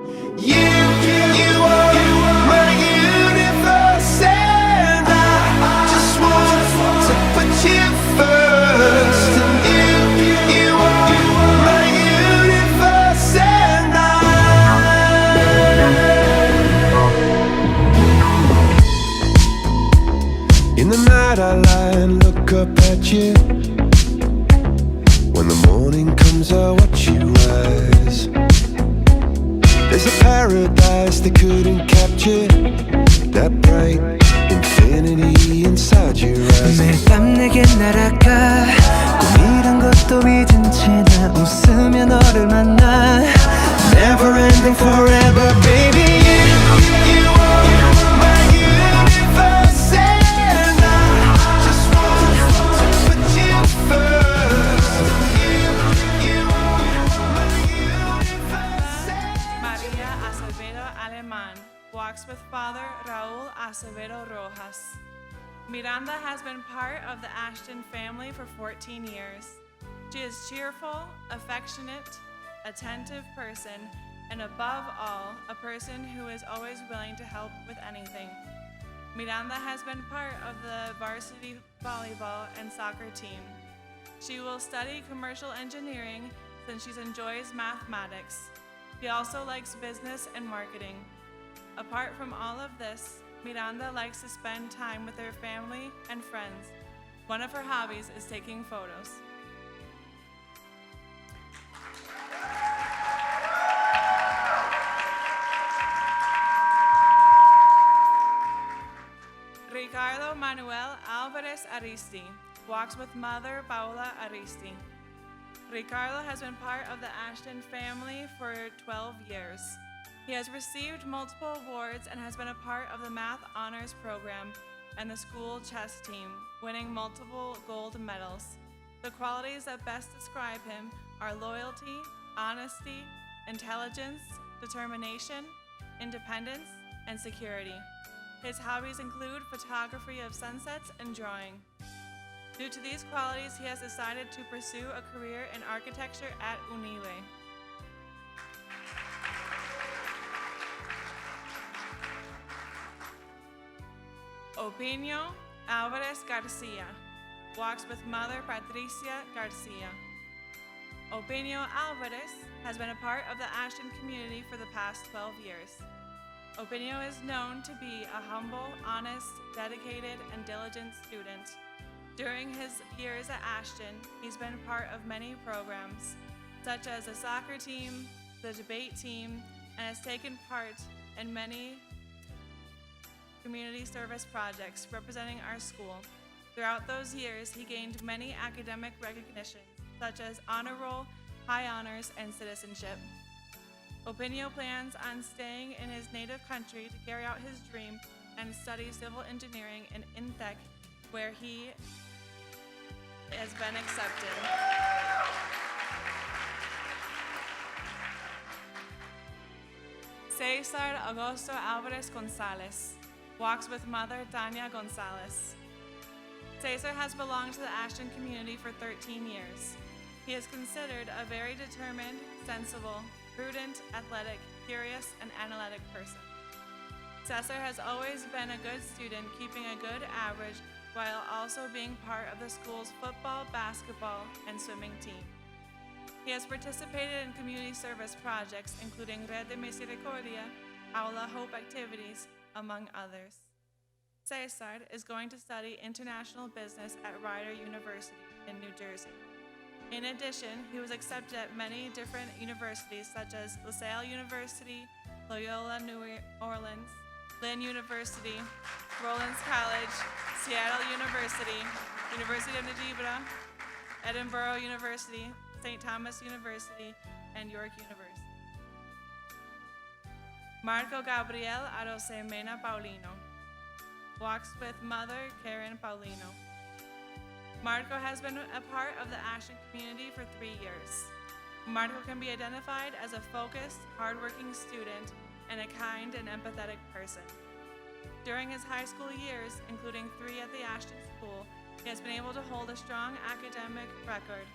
You are my universe, and I just want to put you first. And you are my universe, and in the night I lie and look up at you. When the morning comes I watch you rise. There's a paradise they couldn't capture, that bright infinity inside your eyes. 매일 밤 내게 날아가 꿈이란 것도 잊은 채 나 웃으며 너를 만나 Never ending forever baby. You are my universe, and I just want to put you first. You are my universe. Maria Acevedo Alemán walks with Father Raúl Acevedo Rojas. Miranda has been part of the Asthon family for 14 years. She is cheerful, affectionate, attentive person, and above all, a person who is always willing to help with anything. Miranda has been part of the varsity volleyball and soccer team. She will study commercial engineering since she enjoys mathematics. She also likes business and marketing. Apart from all of this, Miranda likes to spend time with her family and friends. One of her hobbies is taking photos. Ricardo Manuel Alvarez Aristi walks with mother Paula Aristi. Ricardo has been part of the Asthon family for 12 years. He has received multiple awards and has been a part of the math honors program and the school chess team, winning multiple gold medals. The qualities that best describe him are loyalty, honesty, intelligence, determination, independence, and security. His hobbies include photography of sunsets and drawing. Due to these qualities, he has decided to pursue a career in architecture at UNILE. Opinio Alvarez Garcia walks with mother Patricia Garcia. Opinio Alvarez has been a part of the Asthon community for the past 12 years. Opinio is known to be a humble, honest, dedicated, and diligent student. During his years at Asthon, he's been part of many programs, such as the soccer team, the debate team, and has taken part in many community service projects representing our school. Throughout those years, he gained many academic recognitions, such as honor roll, high honors, and citizenship. Opinio plans on staying in his native country to carry out his dream and study civil engineering in INTEC, where he has been accepted. Cesar Augusto Alvarez Gonzalez walks with mother Tania Gonzalez. Cesar has belonged to the Asthon community for 13 years. He is considered a very determined, sensible, prudent, athletic, curious, and analytic person. Cesar has always been a good student, keeping a good average while also being part of the school's football, basketball, and swimming team. He has participated in community service projects including Red de Misericordia, Aula Hope activities, among others. Cesar is going to study international business at Rider University in New Jersey. In addition, he was accepted at many different universities such as LaSalle University, Loyola New Orleans, Lynn University, Rollins College, Seattle University, University of Niagara, Edinburgh University, St. Thomas University, and York University. Marco Gabriel Arosemena Paulino walks with mother Karen Paulino. Marco has been a part of the Asthon community for 3 years. Marco can be identified as a focused, hardworking student and a kind and empathetic person. During his high school years, including 3 at the Asthon School, he has been able to hold a strong academic record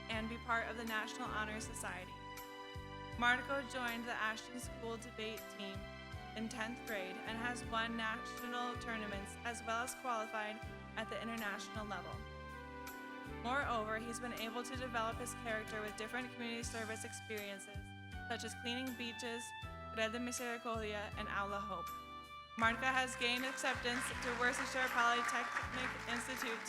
and be part of the National Honor Society. Marco joined the Ashton School debate team in 10th grade and has won national tournaments as well as qualified at the international level. Moreover, he's been able to develop his character with different community service experiences, such as cleaning beaches, Red de Misericordia, and Aula Hope. Marco has gained acceptance to Worcestershire Polytechnic Institute,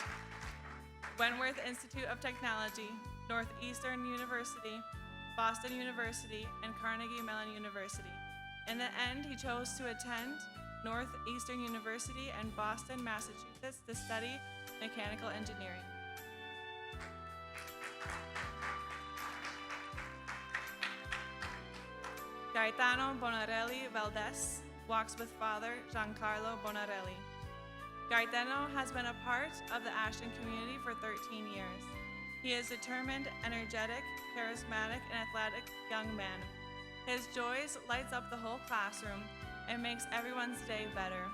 Wentworth Institute of Technology, Northeastern University, Boston University, and Carnegie Mellon University. In the end, he chose to attend Northeastern University and Boston, Massachusetts to study mechanical engineering. Gaetano Bonarelli Valdez walks with Father Giancarlo Bonarelli. Gaetano has been a part of the Ashton community for 13 years. He is determined, energetic, charismatic, and athletic young man. His joys lights up the whole classroom and makes everyone's day better.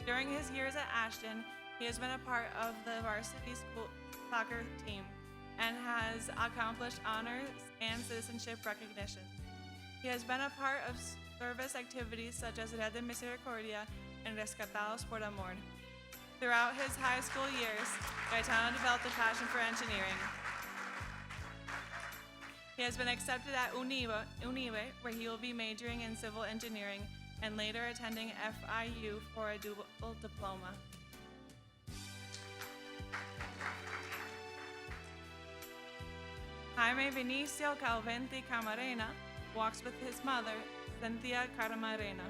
During his years at Ashton, he has been a part of the varsity school soccer team and has accomplished honors and citizenship recognition. He has been a part of service activities such as Red de Misericordia and Rescatados por Amor. Throughout his high school years, Gaetano developed a passion for engineering. He has been accepted at Unive, where he will be majoring in civil engineering and later attending FIU for a dual diploma. Jaime Vinicio Calventi Camarena walks with his mother, Cynthia Camarena.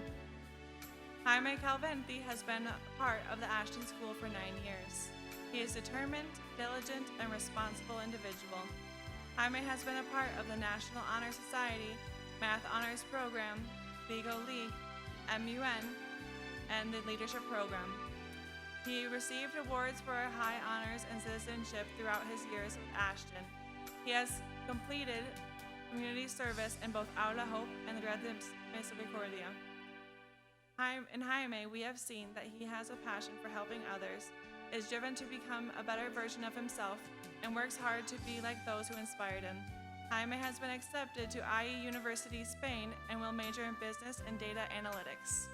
Jaime Calventi has been a part of the Ashton School for 9 years. He is determined, diligent, and responsible individual. Jaime has been a part of the National Honor Society, Math Honors Program, Vigo League, MUN, and the Leadership Program. He received awards for high honors and citizenship throughout his years with Ashton. He has completed community service in both Aula Hope and the Red de Misericordia. In Jaime, we have seen that he has a passion for helping others, is driven to become a better version of himself, and works hard to be like those who inspired him. Jaime has been accepted to IE University, Spain, and will major in business and data analytics.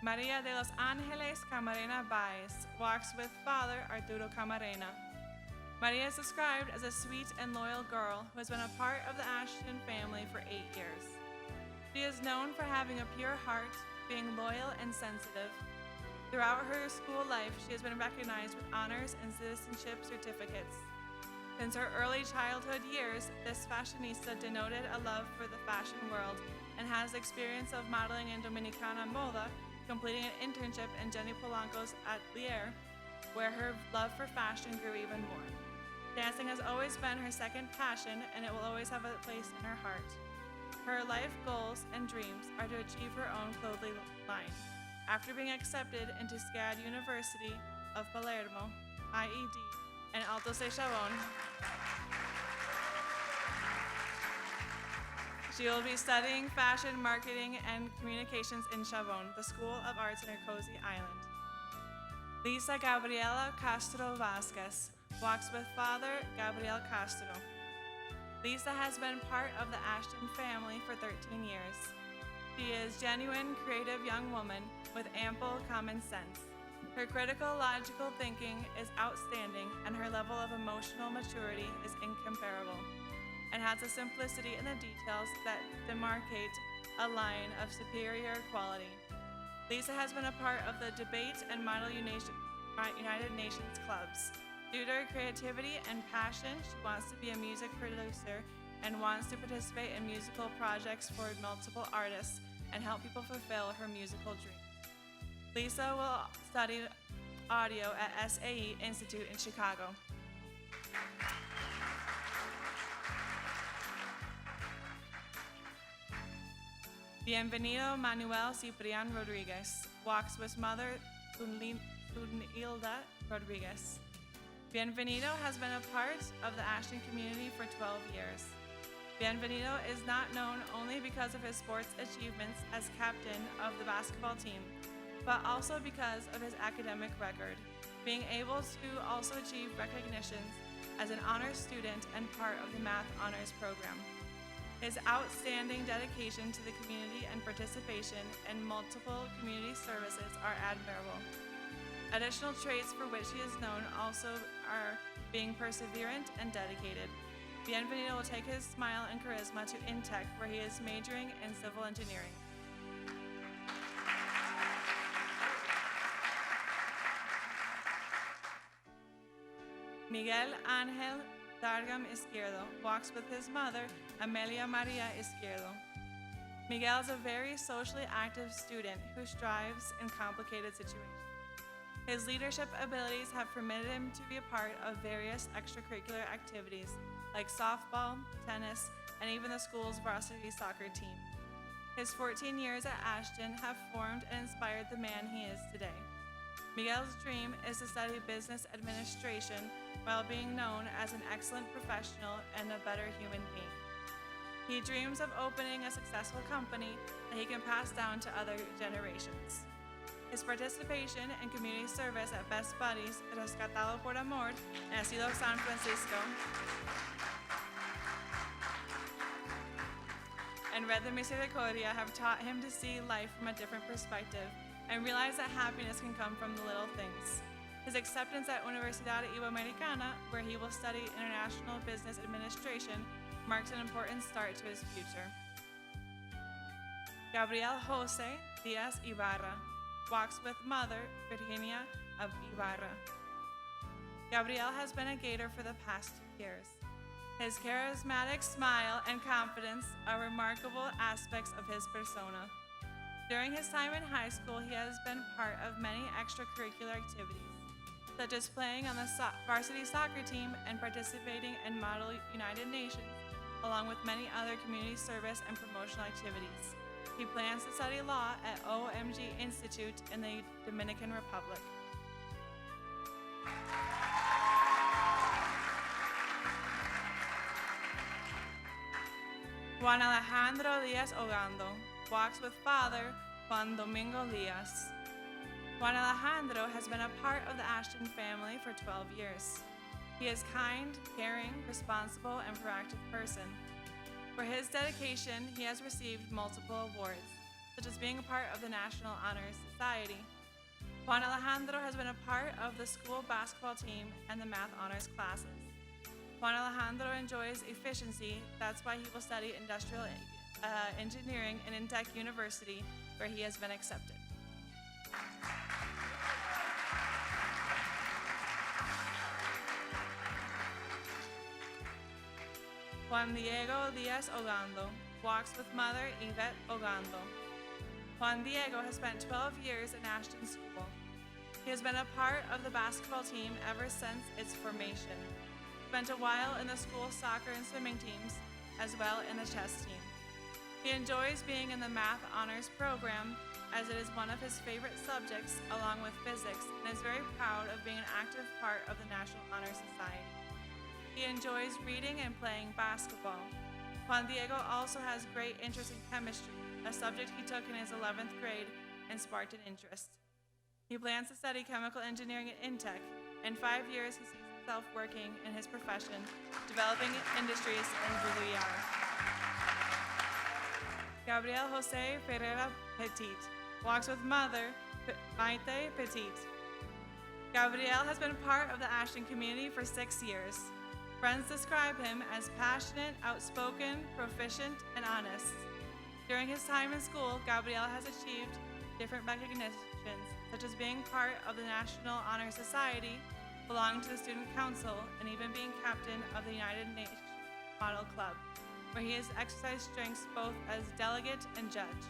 Maria de los Angeles Camarena Baez walks with Father Arturo Camarena. Maria is described as a sweet and loyal girl who has been a part of the Ashton family for 8 years. She is known for having a pure heart, being loyal and sensitive. Throughout her school life, she has been recognized with honors and citizenship certificates. Since her early childhood years, this fashionista denoted a love for the fashion world and has experience of modeling in Dominicana Moda, completing an internship in Jenny Polanco's atelier, where her love for fashion grew even more. Dancing has always been her second passion, and it will always have a place in her heart. Her life goals and dreams are to achieve her own clothing line. After being accepted into SCAD University of Palermo, IED, and Alto de Chavon, she will be studying fashion, marketing, and communications in Chavon, the School of Arts in her cozy island. Lisa Gabriela Castro Vasquez walks with Father Gabriel Castro. Lisa has been part of the Ashton family for 13 years. She is a genuine, creative young woman with ample common sense. Her critical, logical thinking is outstanding, and her level of emotional maturity is incomparable, and has a simplicity in the details that demarcate a line of superior quality. Lisa has been a part of the debate and Model United Nations clubs. Due to her creativity and passion, she wants to be a music producer and wants to participate in musical projects for multiple artists and help people fulfill her musical dreams. Lisa will study audio at SAE Institute in Chicago. Bienvenido Manuel Ciprián Rodriguez walks with mother Tunilda Rodriguez. Bienvenido has been a part of the Ashton community for 12 years. Bienvenido is not known only because of his sports achievements as captain of the basketball team, but also because of his academic record, being able to also achieve recognitions as an honors student and part of the Math Honors Program. His outstanding dedication to the community and participation in multiple community services are admirable. Additional traits for which he is known also are being perseverant and dedicated. Bienvenido will take his smile and charisma to Intech, where he is majoring in civil engineering. Miguel Ángel Dargam Izquierdo walks with his mother, Amelia Maria Izquierdo. Miguel is a very socially active student who strives in complicated situations. His leadership abilities have permitted him to be a part of various extracurricular activities like softball, tennis, and even the school's varsity soccer team. His 14 years at Asthon have formed and inspired the man he is today. Miguel's dream is to study business administration while being known as an excellent professional and a better human being. He dreams of opening a successful company that he can pass down to other generations. His participation in community service at Best Buddies, Rescatado por Amor, and Asilo San Francisco, and Red de Misericordia have taught him to see life from a different perspective and realize that happiness can come from the little things. His acceptance at Universidad Iberoamericana, where he will study International Business Administration, marks an important start to his future. Gabriel Jose Diaz Ibarra walks with mother, Virginia of Ibarra. Gabriel has been a Gator for the past 2 years. His charismatic smile and confidence are remarkable aspects of his persona. During his time in high school, he has been part of many extracurricular activities, such as playing on the varsity soccer team and participating in Model United Nations, along with many other community service and promotional activities. He plans to study law at OMG Institute in the Dominican Republic. Juan Alejandro Diaz Ogando walks with father, Juan Domingo Diaz. Juan Alejandro has been a part of the Asthon family for 12 years. He is kind, caring, responsible, and proactive person. For his dedication, he has received multiple awards, such as being a part of the National Honor Society. Juan Alejandro has been a part of the school basketball team and the math honors classes. Juan Alejandro enjoys efficiency, that's why he will study industrial engineering in Intech University, where he has been accepted. Juan Diego Diaz Ogando walks with mother Yvette Ogando. Juan Diego has spent 12 years in Asthon School. He has been a part of the basketball team ever since its formation. Spent a while in the school soccer and swimming teams, as well in the chess team. He enjoys being in the Math Honors Program, as it is one of his favorite subjects along with physics, and is very proud of being an active part of the National Honor Society. He enjoys reading and playing basketball. Juan Diego also has great interest in chemistry, a subject he took in his 11th grade and sparked an interest. He plans to study chemical engineering at Intech. In 5 years, he sees himself working in his profession, developing industries in Buluar. Gabriel Jose Ferreira Petit walks with mother, Maite Petit. Gabriel has been part of the Asthon community for 6 years. Friends describe him as passionate, outspoken, proficient, and honest. During his time in school, Gabriel has achieved different recognitions, such as being part of the National Honor Society, belonging to the Student Council, and even being captain of the United Nations Model Club, where he has exercised strengths both as delegate and judge.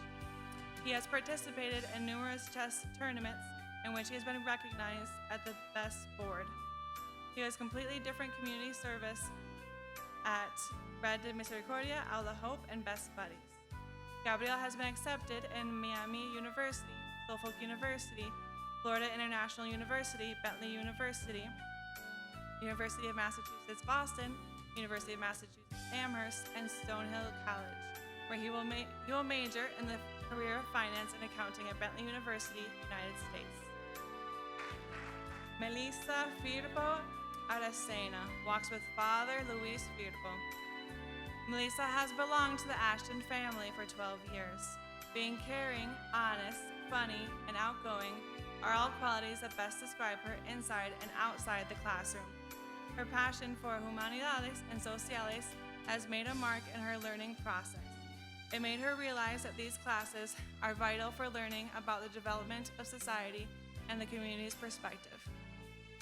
He has participated in numerous chess tournaments in which he has been recognized at the best board. He has completely different community service at Red de Misericordia, Aula Hope, and Best Buddies. Gabriel has been accepted in Miami University, Suffolk University, Florida International University, Bentley University, University of Massachusetts Boston, University of Massachusetts Amherst, and Stonehill College, where he will major in the career of finance and accounting at Bentley University, United States. Melissa Firpo Aracena walks with Father Luis Firpo. Melissa has belonged to the Asthon family for 12 years. Being caring, honest, funny, and outgoing are all qualities that best describe her inside and outside the classroom. Her passion for humanidades and sociales has made a mark in her learning process. It made her realize that these classes are vital for learning about the development of society and the community's perspective.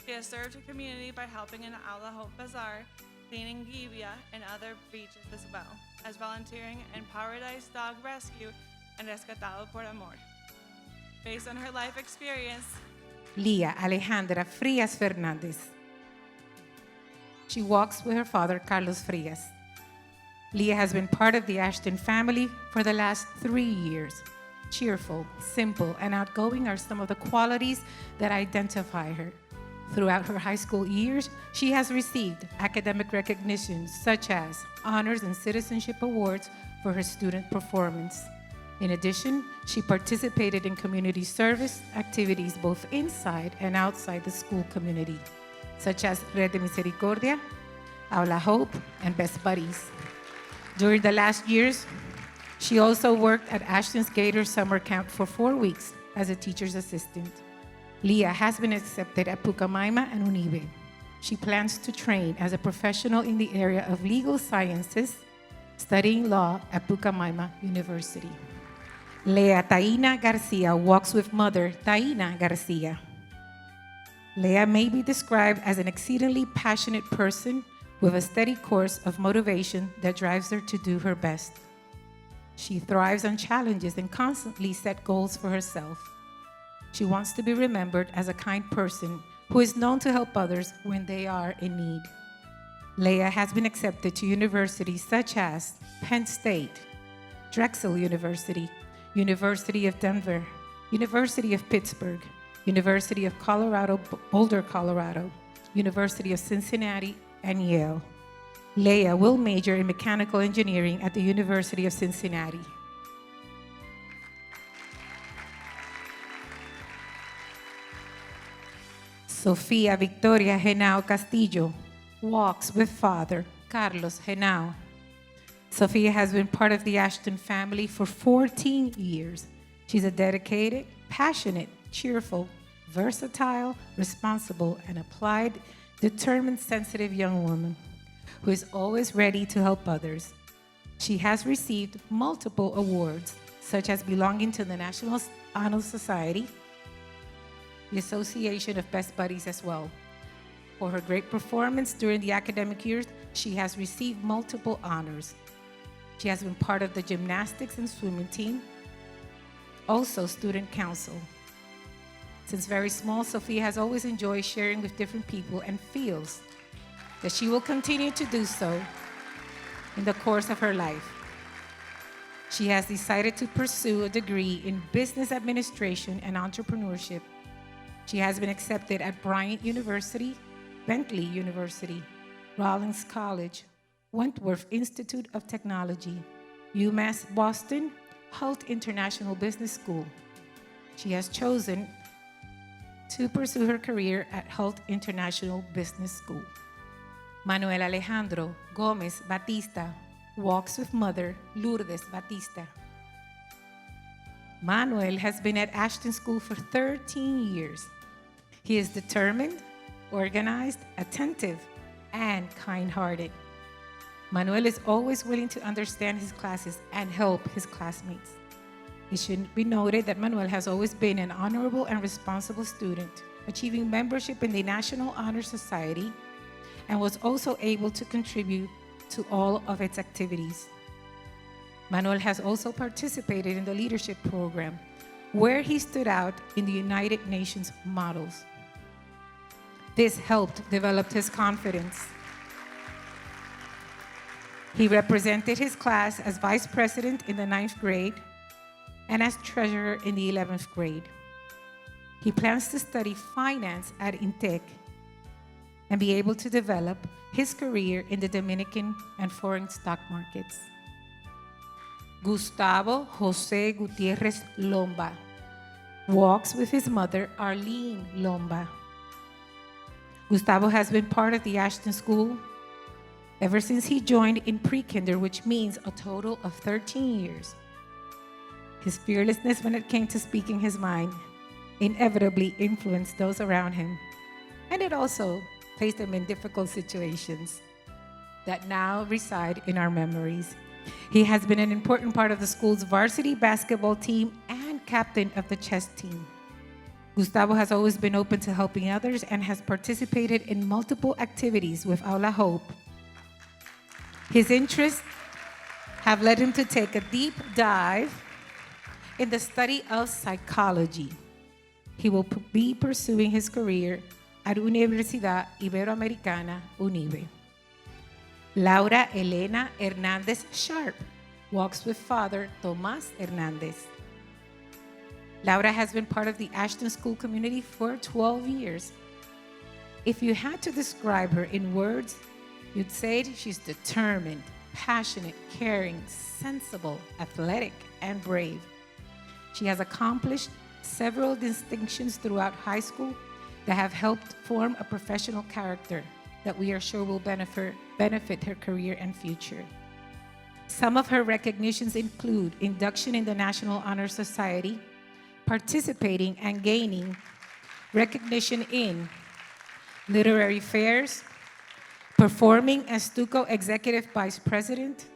She has served her community by helping in Aula Hope Bazaar, cleaning Gibia and other beaches, as well as volunteering in Paradise Dog Rescue and Rescatado por Amor. Based on her life experience, Leah Alejandra Frias Fernandez. She walks with her father, Carlos Frias. Leah has been part of the Asthon family for the last 3 years. Cheerful, simple, and outgoing are some of the qualities that identify her. Throughout her high school years, she has received academic recognitions such as honors and citizenship awards for her student performance. In addition, she participated in community service activities both inside and outside the school community, such as Red de Misericordia, Aula Hope, and Best Buddies. During the last years, she also worked at Asthon's Gator Summer Camp for 4 weeks as a teacher's assistant. Leah has been accepted at Pucamaima and Unive. She plans to train as a professional in the area of legal sciences, studying law at Pucamaima University. Leah Taina Garcia walks with mother Taina Garcia. Leah may be described as an exceedingly passionate person with a steady course of motivation that drives her to do her best. She thrives on challenges and constantly sets goals for herself. She wants to be remembered as a kind person who is known to help others when they are in need. Leah has been accepted to universities such as Penn State, Drexel University, University of Denver, University of Pittsburgh, University of Colorado, Boulder, Colorado, University of Cincinnati, and Yale. Leah will major in mechanical engineering at the University of Cincinnati. Sofia Victoria Henao Castillo walks with father Carlos Henao. Sofia has been part of the Asthon family for 14 years. She's a dedicated, passionate, cheerful, versatile, responsible, and applied, determined, sensitive young woman who is always ready to help others. She has received multiple awards, such as belonging to the National Honor Society, the Association of Best Buddies as well. For her great performance during the academic years, she has received multiple honors. She has been part of the gymnastics and swimming team, also student council. Since very small, Sophia has always enjoyed sharing with different people and feels that she will continue to do so in the course of her life. She has decided to pursue a degree in business administration and entrepreneurship. She has been accepted at Bryant University, Bentley University, Rollins College, Wentworth Institute of Technology, UMass Boston, Hult International Business School. She has chosen to pursue her career at Hult International Business School. Manuel Alejandro Gomez Batista walks with mother Lourdes Batista. Manuel has been at Asthon School for 13 years. He is determined, organized, attentive, and kind-hearted. Manuel is always willing to understand his classes and help his classmates. It should be noted that Manuel has always been an honorable and responsible student, achieving membership in the National Honor Society, and was also able to contribute to all of its activities. Manuel has also participated in the leadership program, where he stood out in the United Nations models. This helped develop his confidence. He represented his class as vice president in the 9th grade and as treasurer in the 11th grade. He plans to study finance at INTEC and be able to develop his career in the Dominican and foreign stock markets. Gustavo Jose Gutierrez Lomba walks with his mother, Arlene Lomba. Gustavo has been part of the Aston School ever since he joined in pre-kinder, which means a total of 13 years. His fearlessness when it came to speaking his mind inevitably influenced those around him, and it also placed him in difficult situations that now reside in our memories. He has been an important part of the school's varsity basketball team and captain of the chess team. Gustavo has always been open to helping others and has participated in multiple activities with Aula Hope. His interests have led him to take a deep dive in the study of psychology. He will be pursuing his career at Universidad Iberoamericana, UNIBE. Laura Elena Hernandez Sharp walks with Father Tomás Hernandez. Laura has been part of the Aston School community for 12 years. If you had to describe her in words, you'd say she's determined, passionate, caring, sensible, athletic, and brave. She has accomplished several distinctions throughout high school that have helped form a professional character that we are sure will benefit her career and future. Some of her recognitions include induction in the National Honor Society, participating and gaining recognition in literary fairs, performing as Stuco Executive Vice President,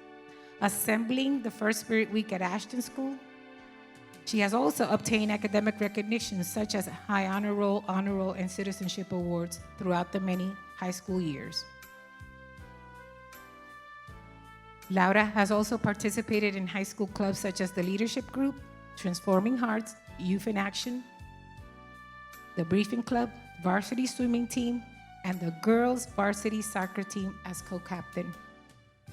assembling the First Spirit Week at Aston School. She has also obtained academic recognitions such as High Honor Roll, and Citizenship Awards throughout the many high school years. Laura has also participated in high school clubs such as the Leadership Group, Transforming Hearts, Youth in Action, the Briefing Club, Varsity Swimming Team, and the Girls Varsity Soccer Team as co-captain.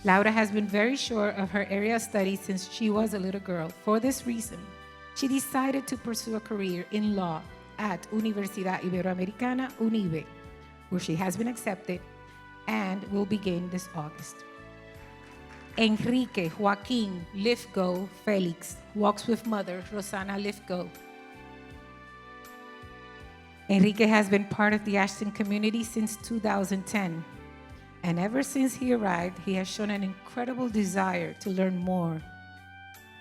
Laura has been very sure of her area of study since she was a little girl. For this reason, she decided to pursue a career in law at Universidad Iberoamericana, UNIBE, where she has been accepted and will begin this August. Enrique Joaquin Lithgow Felix walks with mother Rosana Lithgow. Enrique has been part of the Aston community since 2010, and ever since he arrived, he has shown an incredible desire to learn more.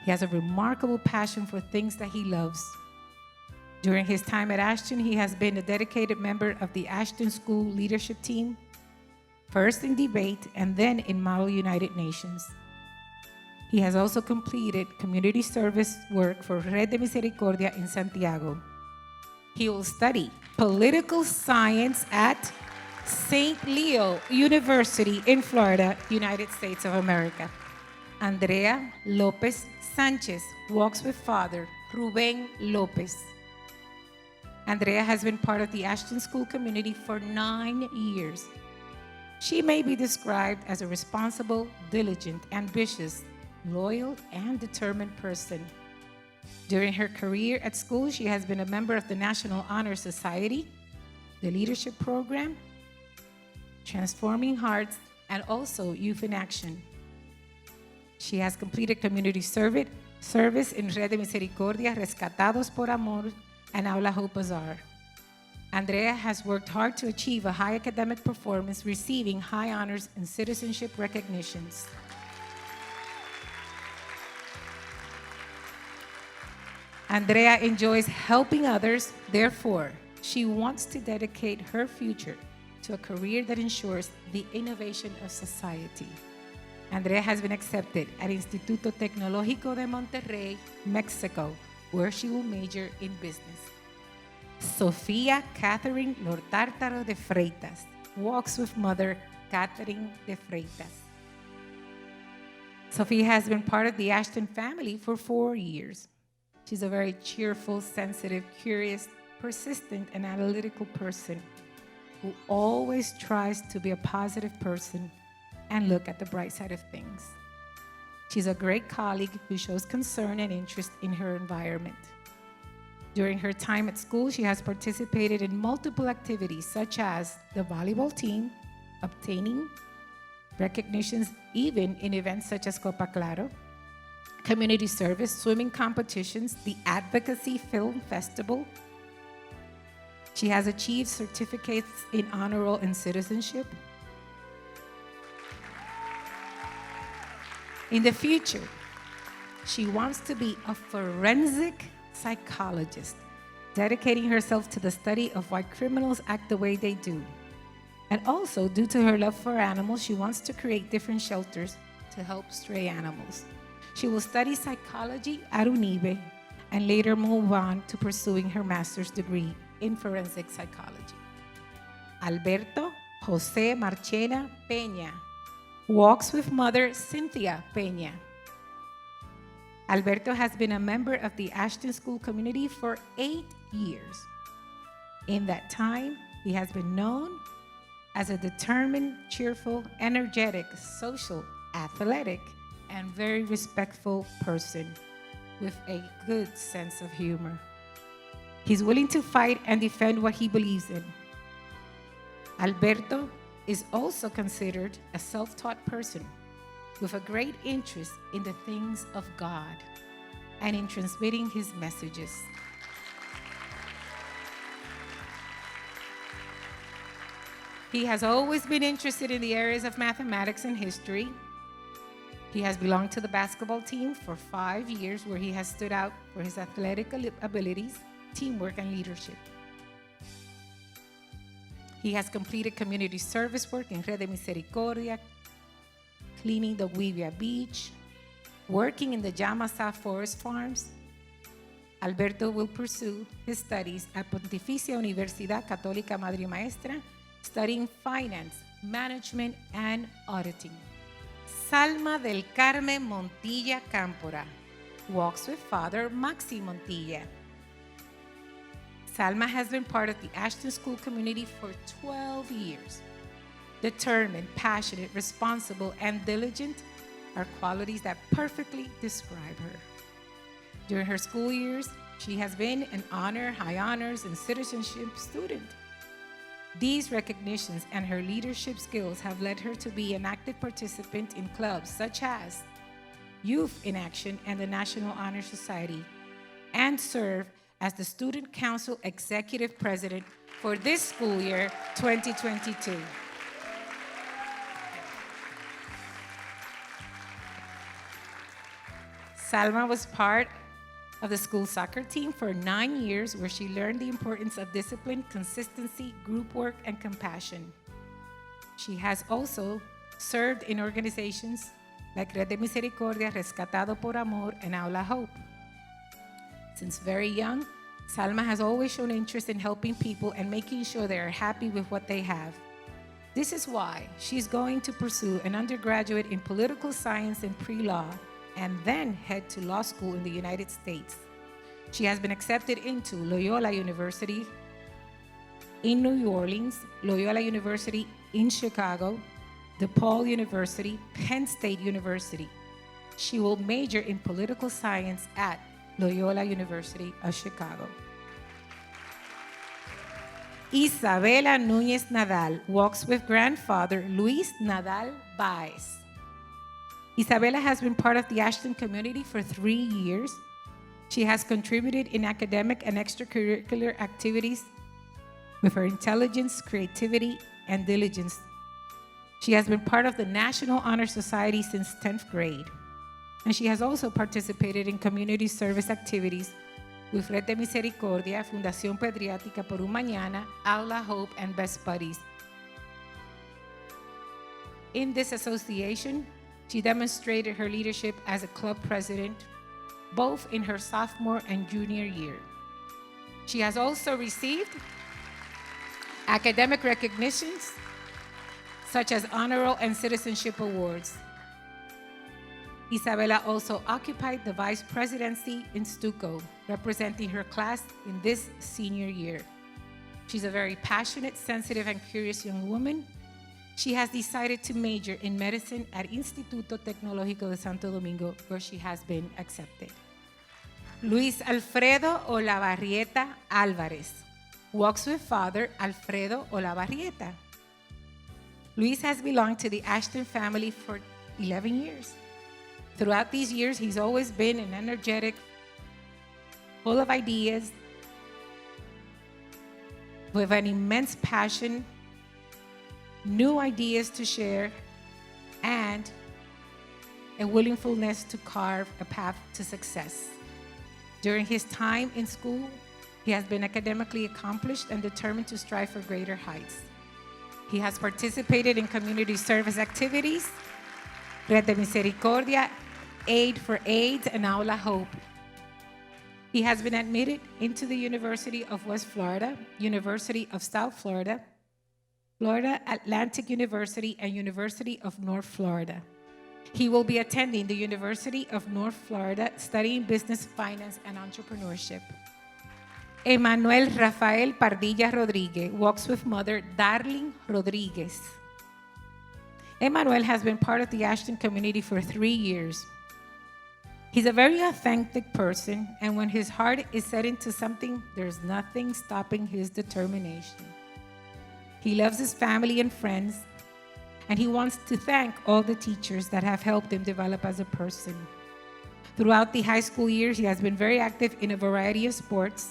He has a remarkable passion for things that he loves. During his time at Aston, he has been a dedicated member of the Aston School leadership team, first in debate and then in Model United Nations. He has also completed community service work for Red de Misericordia in Santiago. He will study political science at St. Leo University in Florida, United States of America. Andrea Lopez Sanchez walks with Father Ruben Lopez. Andrea has been part of the Aston School community for 9 years. She may be described as a responsible, diligent, ambitious, loyal, and determined person. During her career at school, she has been a member of the National Honor Society, the Leadership Program, Transforming Hearts, and also Youth in Action. She has completed community service in Red de Misericordia, Rescatados por Amor, and Aula Hope Bazaar. Andrea has worked hard to achieve a high academic performance, receiving high honors and citizenship recognitions. Andrea enjoys helping others, therefore, she wants to dedicate her future to a career that ensures the innovation of society. Andrea has been accepted at Instituto Tecnológico de Monterrey, Mexico, where she will major in business. Sofía Catherine Lortártaro de Freitas walks with mother Catherine de Freitas. Sofía has been part of the Aston family for 4 years. She's a very cheerful, sensitive, curious, persistent, and analytical person who always tries to be a positive person and look at the bright side of things. She's a great colleague who shows concern and interest in her environment. During her time at school, she has participated in multiple activities such as the volleyball team, obtaining recognitions even in events such as Copa Claro, community service, swimming competitions, the Advocacy Film Festival, She has achieved certificates in honor roll and citizenship. In the future, she wants to be a forensic psychologist, dedicating herself to the study of why criminals act the way they do. And also, due to her love for animals, she wants to create different shelters to help stray animals. She will study psychology at UNIBE and later move on to pursuing her master's degree in forensic psychology. Alberto Jose Marchena Peña walks with mother Cynthia Peña. Alberto has been a member of the Asthon School community for 8 years. In that time, he has been known as a determined, cheerful, energetic, social, athletic, and very respectful person with a good sense of humor. He's willing to fight and defend what he believes in. Alberto is also considered a self-taught person with a great interest in the things of God and in transmitting his messages. He has always been interested in the areas of mathematics and history. He has belonged to the basketball team for 5 years, where he has stood out for his athletic abilities, teamwork, and leadership. He has completed community service work in Red de Misericordia, cleaning the Guivia Beach, working in the Yamasá Forest Farms. Alberto will pursue his studies at Pontificia Universidad Católica Madre y Maestra, studying finance, management, and auditing. Salma del Carmen Montilla Cámpora walks with father Maxi Montilla. Salma has been part of the Asthon School community for 12 years. Determined, passionate, responsible, and diligent are qualities that perfectly describe her. During her school years, she has been an high honors, and citizenship student. These recognitions and her leadership skills have led her to be an active participant in clubs such as Youth in Action and the National Honor Society, and serve as the Student Council Executive President for this school year, 2022. Salma was part of the school soccer team for 9 years, where she learned the importance of discipline, consistency, group work, and compassion. She has also served in organizations like Red de Misericordia, Rescatado por Amor, and Aula Hope. Since very young, Salma has always shown interest in helping people and making sure they are happy with what they have. This is why she's going to pursue an undergraduate in political science and pre-law, and then head to law school in the United States. She has been accepted into Loyola University in New Orleans, Loyola University in Chicago, DePaul University, Penn State University. She will major in political science at Loyola University of Chicago. Isabela Núñez Nadal walks with grandfather Luis Nadal Baez. Isabela has been part of the Asthon community for 3 years. She has contributed in academic and extracurricular activities with her intelligence, creativity, and diligence. She has been part of the National Honor Society since 10th grade. And she has also participated in community service activities with Red de Misericordia, Fundación Pediátrica por un Mañana, Aula Hope, and Best Buddies. In this association, she demonstrated her leadership as a club president, both in her sophomore and junior year. She has also received academic recognitions such as honor roll and citizenship awards. Isabela also occupied the vice presidency in Stuco, representing her class in this senior year. She's a very passionate, sensitive, and curious young woman. She has decided to major in medicine at Instituto Tecnológico de Santo Domingo, where she has been accepted. Luis Alfredo Olavarrieta Álvarez walks with father Alfredo Olavarrieta. Luis has belonged to the Asthon family for 11 years. Throughout these years, he's always been an energetic, full of ideas, with an immense passion, new ideas to share, and a willingness to carve a path to success. During his time in school, he has been academically accomplished and determined to strive for greater heights. He has participated in community service activities, Red de Misericordia, Aid for AIDS, and Aula Hope. He has been admitted into the University of West Florida, University of South Florida, Florida Atlantic University, and University of North Florida. He will be attending the University of North Florida, studying business, finance, and entrepreneurship. Emanuel Rafael Pardilla Rodriguez walks with mother Darling Rodriguez. Emanuel has been part of the Asthon community for 3 years. He's a very authentic person, and when his heart is set into something, there's nothing stopping his determination. He loves his family and friends, and he wants to thank all the teachers that have helped him develop as a person. Throughout the high school years, he has been very active in a variety of sports: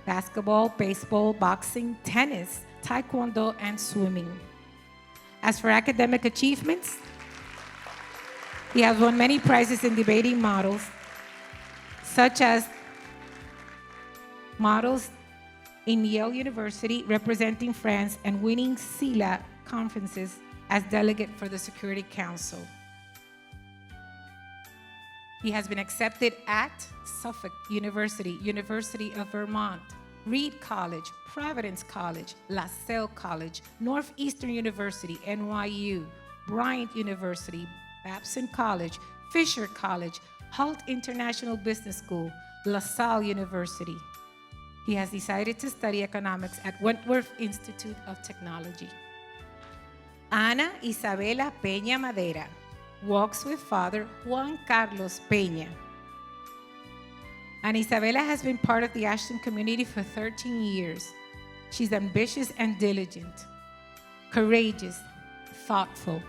basketball, baseball, boxing, tennis, taekwondo, and swimming. As for academic achievements, he has won many prizes in debating models, such as models in Yale University representing France and winning CELA conferences as delegate for the Security Council. He has been accepted at Suffolk University, University of Vermont, Reed College, Providence College, LaSalle College, Northeastern University, NYU, Bryant University, Babson College, Fisher College, Hult International Business School, LaSalle University. He has decided to study economics at Wentworth Institute of Technology. Ana Isabela Peña Madera walks with father Juan Carlos Peña. Ana Isabela has been part of the Asthon community for 13 years. She's ambitious and diligent, courageous, thoughtful.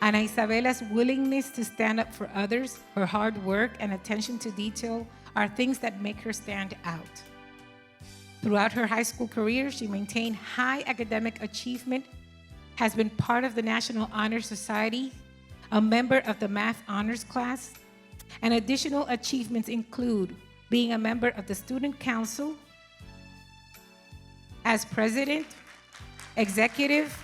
Ana Isabela's willingness to stand up for others, her hard work, and attention to detail are things that make her stand out. Throughout her high school career, she maintained high academic achievement, has been part of the National Honor Society, a member of the Math Honors class, and additional achievements include being a member of the Student Council, as president, executive.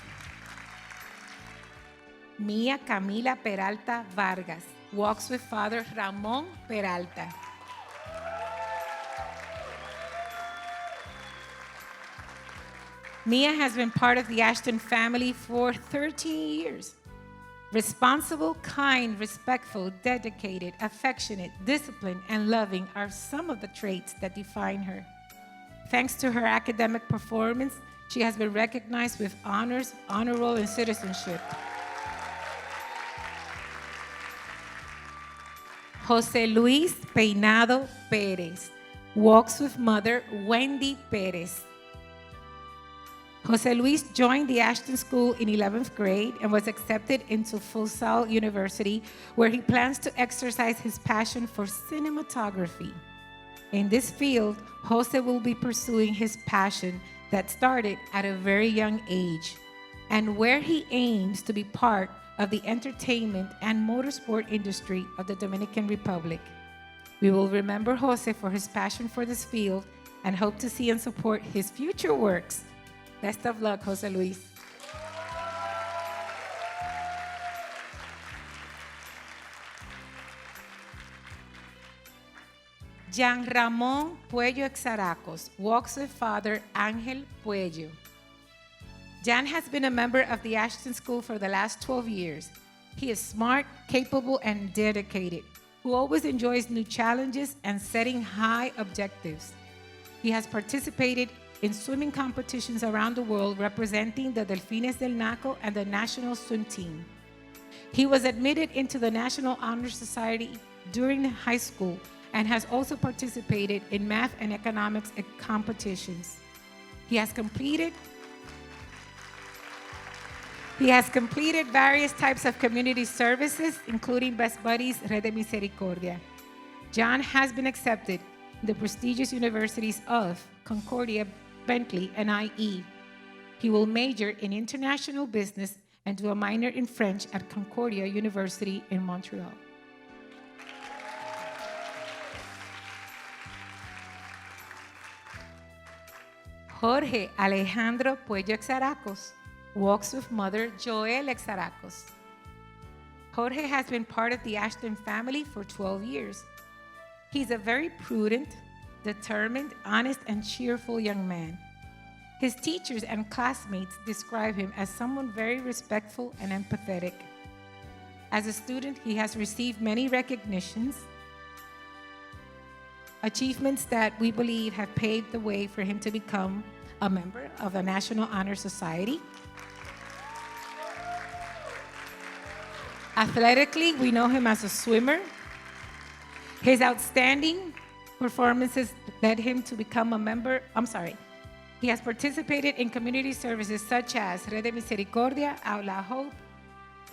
Mia Camila Peralta Vargas walks with father Ramon Peralta. Mia has been part of the Asthon family for 13 years. Responsible, kind, respectful, dedicated, affectionate, disciplined, and loving are some of the traits that define her. Thanks to her academic performance, she has been recognized with honors, honor roll, and citizenship. Jose Luis Peinado Perez walks with mother Wendy Perez. Jose Luis joined the Asthon School in 11th grade and was accepted into Full Sail University, where he plans to exercise his passion for cinematography. In this field, Jose will be pursuing his passion that started at a very young age, and where he aims to be part of the entertainment and motorsport industry of the Dominican Republic. We will remember Jose for his passion for this field and hope to see and support his future works. Best of luck, Jose Luis. Jean Ramón Puello Exaracos walks with father Ángel Puello. Jan has been a member of the Asthon School for the last 12 years. He is smart, capable, and dedicated, who always enjoys new challenges and setting high objectives. He has participated in swimming competitions around the world representing the Delfines del Naco and the national swim team. He was admitted into the National Honor Society during high school and has also participated in math and economics competitions. He has completed various types of community services, including Best Buddies, Red de Misericordia. John has been accepted in the prestigious universities of Concordia Bentley, and IE. He will major in international business and do a minor in French at Concordia University in Montreal. Jorge Alejandro Puello Exaracos walks with mother Joel Exaracos. Jorge has been part of the Asthon family for 12 years. He's a very prudent, determined, honest, and cheerful young man. His teachers and classmates describe him as someone very respectful and empathetic. As a student, he has received many recognitions, achievements that we believe have paved the way for him to become a member of the National Honor Society. Athletically, we know him as a swimmer. His outstanding performances led him to become a member, he has participated in community services such as Red de Misericordia, Aula Hope,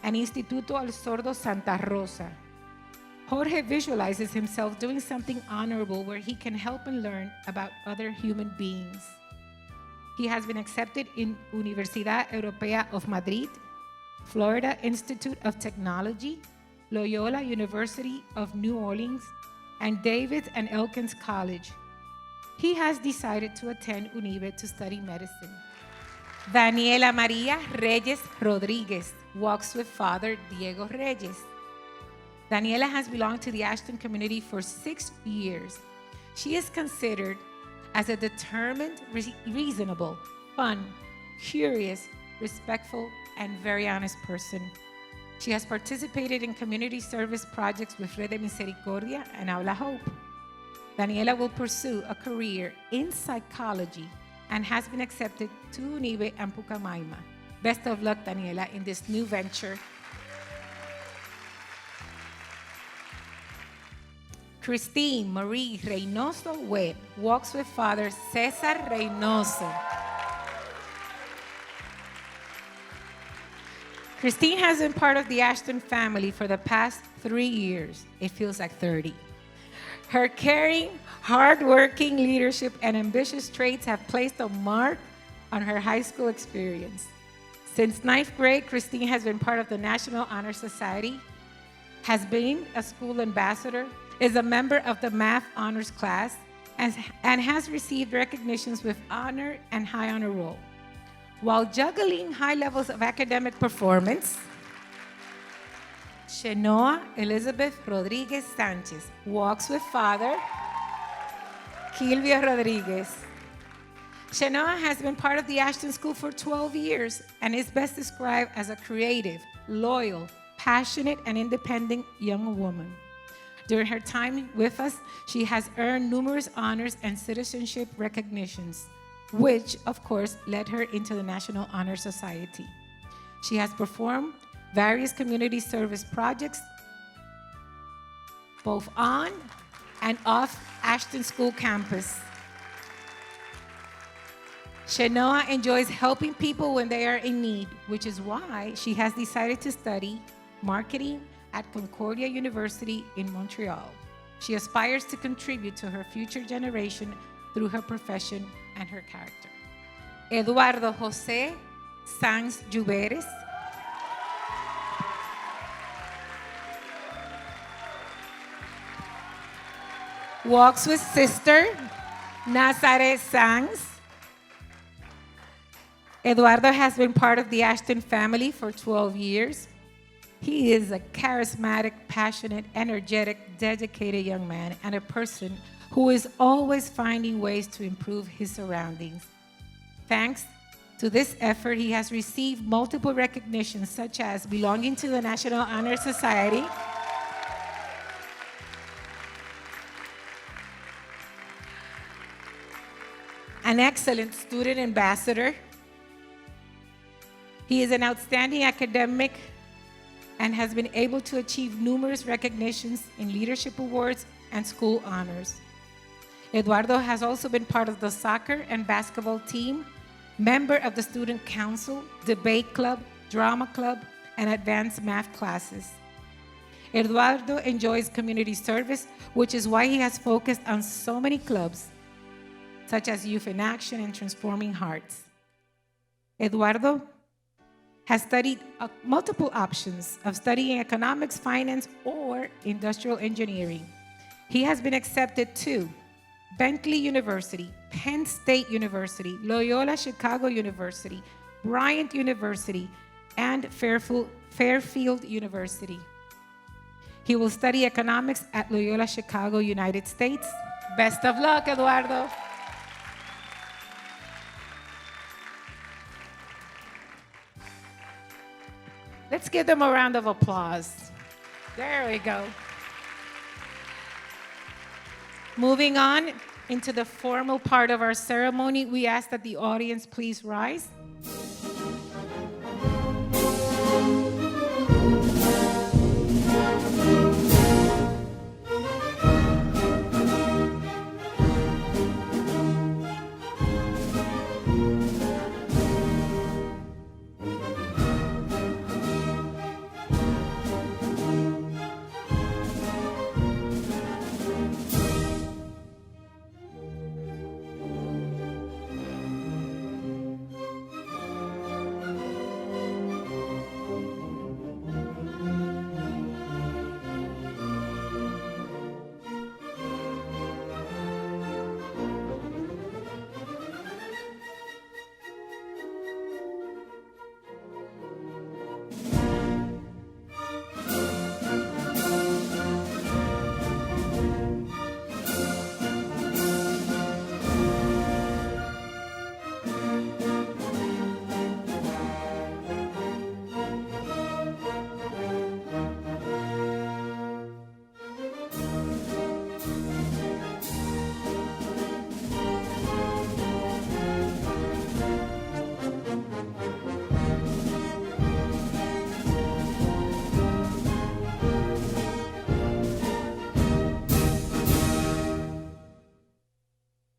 and Instituto Al Sordo Santa Rosa. Jorge visualizes himself doing something honorable where he can help and learn about other human beings. He has been accepted in Universidad Europea of Madrid, Florida Institute of Technology, Loyola University of New Orleans, and David and Elkins College. He has decided to attend UNIBE to study medicine. Daniela Maria Reyes Rodriguez walks with Father Diego Reyes. Daniela has belonged to the Asthon community for 6 years. She is considered as a determined, reasonable, fun, curious, respectful, and very honest person. She has participated in community service projects with Red de Misericordia and Aula Hope. Daniela will pursue a career in psychology and has been accepted to UNIBE and Pucamaima. Best of luck, Daniela, in this new venture. Christine Marie Reynoso Webb walks with Father Cesar Reynoso. Christine has been part of the Asthon family for the past 3 years. It feels like 30. Her caring, hardworking leadership and ambitious traits have placed a mark on her high school experience. Since 9th grade, Christine has been part of the National Honor Society, has been a school ambassador, is a member of the Math Honors class, and has received recognitions with honor and high honor roll. While juggling high levels of academic performance, Shenoa Elizabeth Rodriguez Sanchez walks with Father Kilvio Rodriguez. Shenoa has been part of the Asthon School for 12 years and is best described as a creative, loyal, passionate, and independent young woman. During her time with us, she has earned numerous honors and citizenship recognitions, which, of course, led her into the National Honor Society. She has performed various community service projects, both on and off Asthon School campus. Shenoa enjoys helping people when they are in need, which is why she has decided to study marketing at Concordia University in Montreal. She aspires to contribute to her future generation through her profession and her character. Eduardo José Sanz Lluveres walks with Sister Nazaré Sanz. Eduardo has been part of the Asthon family for 12 years. He is a charismatic, passionate, energetic, dedicated young man and a person who is always finding ways to improve his surroundings. Thanks to this effort, he has received multiple recognitions, such as belonging to the National Honor Society, an excellent student ambassador. He is an outstanding academic and has been able to achieve numerous recognitions in leadership awards and school honors. Eduardo has also been part of the soccer and basketball team, member of the student council, debate club, drama club, and advanced math classes. Eduardo enjoys community service, which is why he has focused on so many clubs. such as Youth in Action and Transforming Hearts. Eduardo has studied multiple options of studying economics, finance, or industrial engineering. He has been accepted to Bentley University, Penn State University, Loyola Chicago University, Bryant University, and Fairfield University. He will study economics at Loyola Chicago, United States. Best of luck, Eduardo. Let's give them a round of applause. There we go. Moving on into the formal part of our ceremony, we ask that the audience please rise.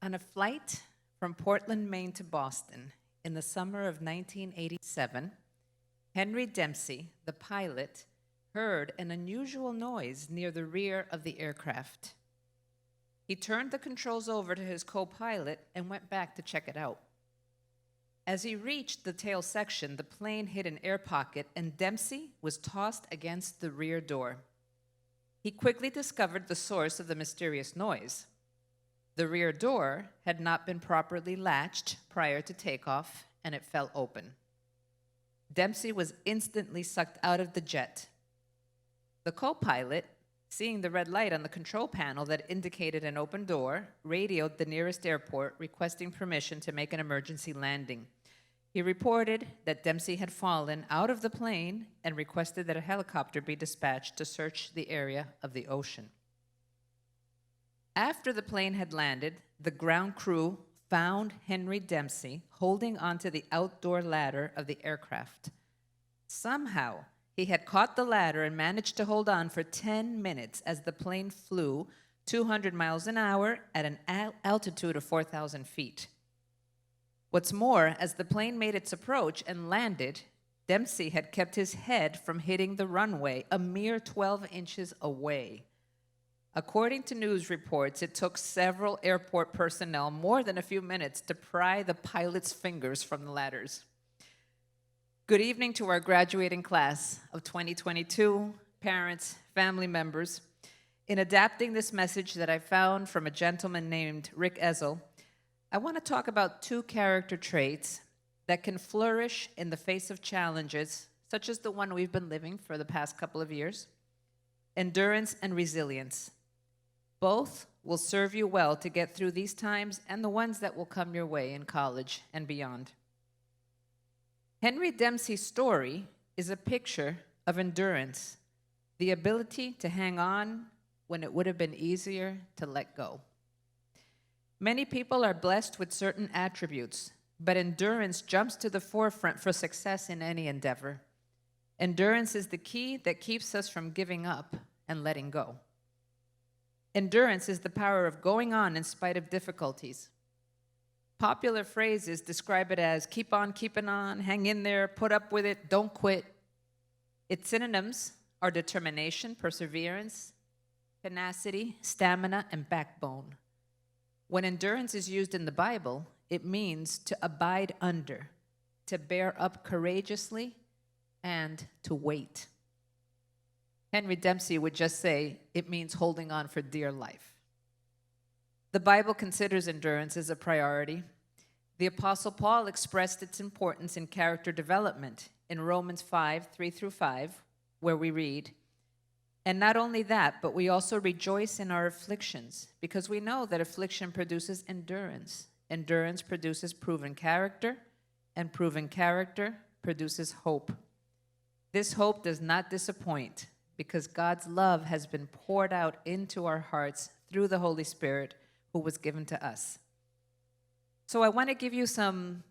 On a flight from Portland, Maine to Boston in the summer of 1987, Henry Dempsey, the pilot, heard an unusual noise near the rear of the aircraft. He turned the controls over to his co-pilot and went back to check it out. As he reached the tail section, the plane hit an air pocket and Dempsey was tossed against the rear door. He quickly discovered the source of the mysterious noise. The rear door had not been properly latched prior to takeoff, and it fell open. Dempsey was instantly sucked out of the jet. The co-pilot, seeing the red light on the control panel that indicated an open door, radioed the nearest airport requesting permission to make an emergency landing. He reported that Dempsey had fallen out of the plane and requested that a helicopter be dispatched to search the area of the ocean. After the plane had landed, the ground crew found Henry Dempsey holding onto the outdoor ladder of the aircraft. Somehow, he had caught the ladder and managed to hold on for 10 minutes as the plane flew 200 miles an hour at an altitude of 4,000 feet. What's more, as the plane made its approach and landed, Dempsey had kept his head from hitting the runway a mere 12 inches away. According to news reports, it took several airport personnel more than a few minutes to pry the pilot's fingers from the ladders. Good evening to our graduating class of 2022, parents, family members. In adapting this message that I found from a gentleman named Rick Ezel, I want to talk about two character traits that can flourish in the face of challenges, such as the one we've been living for the past couple of years: endurance and resilience. Both will serve you well to get through these times and the ones that will come your way in college and beyond. Henry Dempsey's story is a picture of endurance, the ability to hang on when it would have been easier to let go. Many people are blessed with certain attributes, but endurance jumps to the forefront for success in any endeavor. Endurance is the key that keeps us from giving up and letting go. Endurance is the power of going on in spite of difficulties. Popular phrases describe it as keep on keeping on, hang in there, put up with it, don't quit. Its synonyms are determination, perseverance, tenacity, stamina, and backbone. When endurance is used in the Bible, it means to abide under, to bear up courageously, and to wait. Henry Dempsey would just say it means holding on for dear life. The Bible considers endurance as a priority. The Apostle Paul expressed its importance in character development in Romans 5:3-5, where we read, "And not only that, but we also rejoice in our afflictions, because we know that affliction produces endurance. Endurance produces proven character, and proven character produces hope. This hope does not disappoint, because God's love has been poured out into our hearts through the Holy Spirit who was given to us." So I want to give you some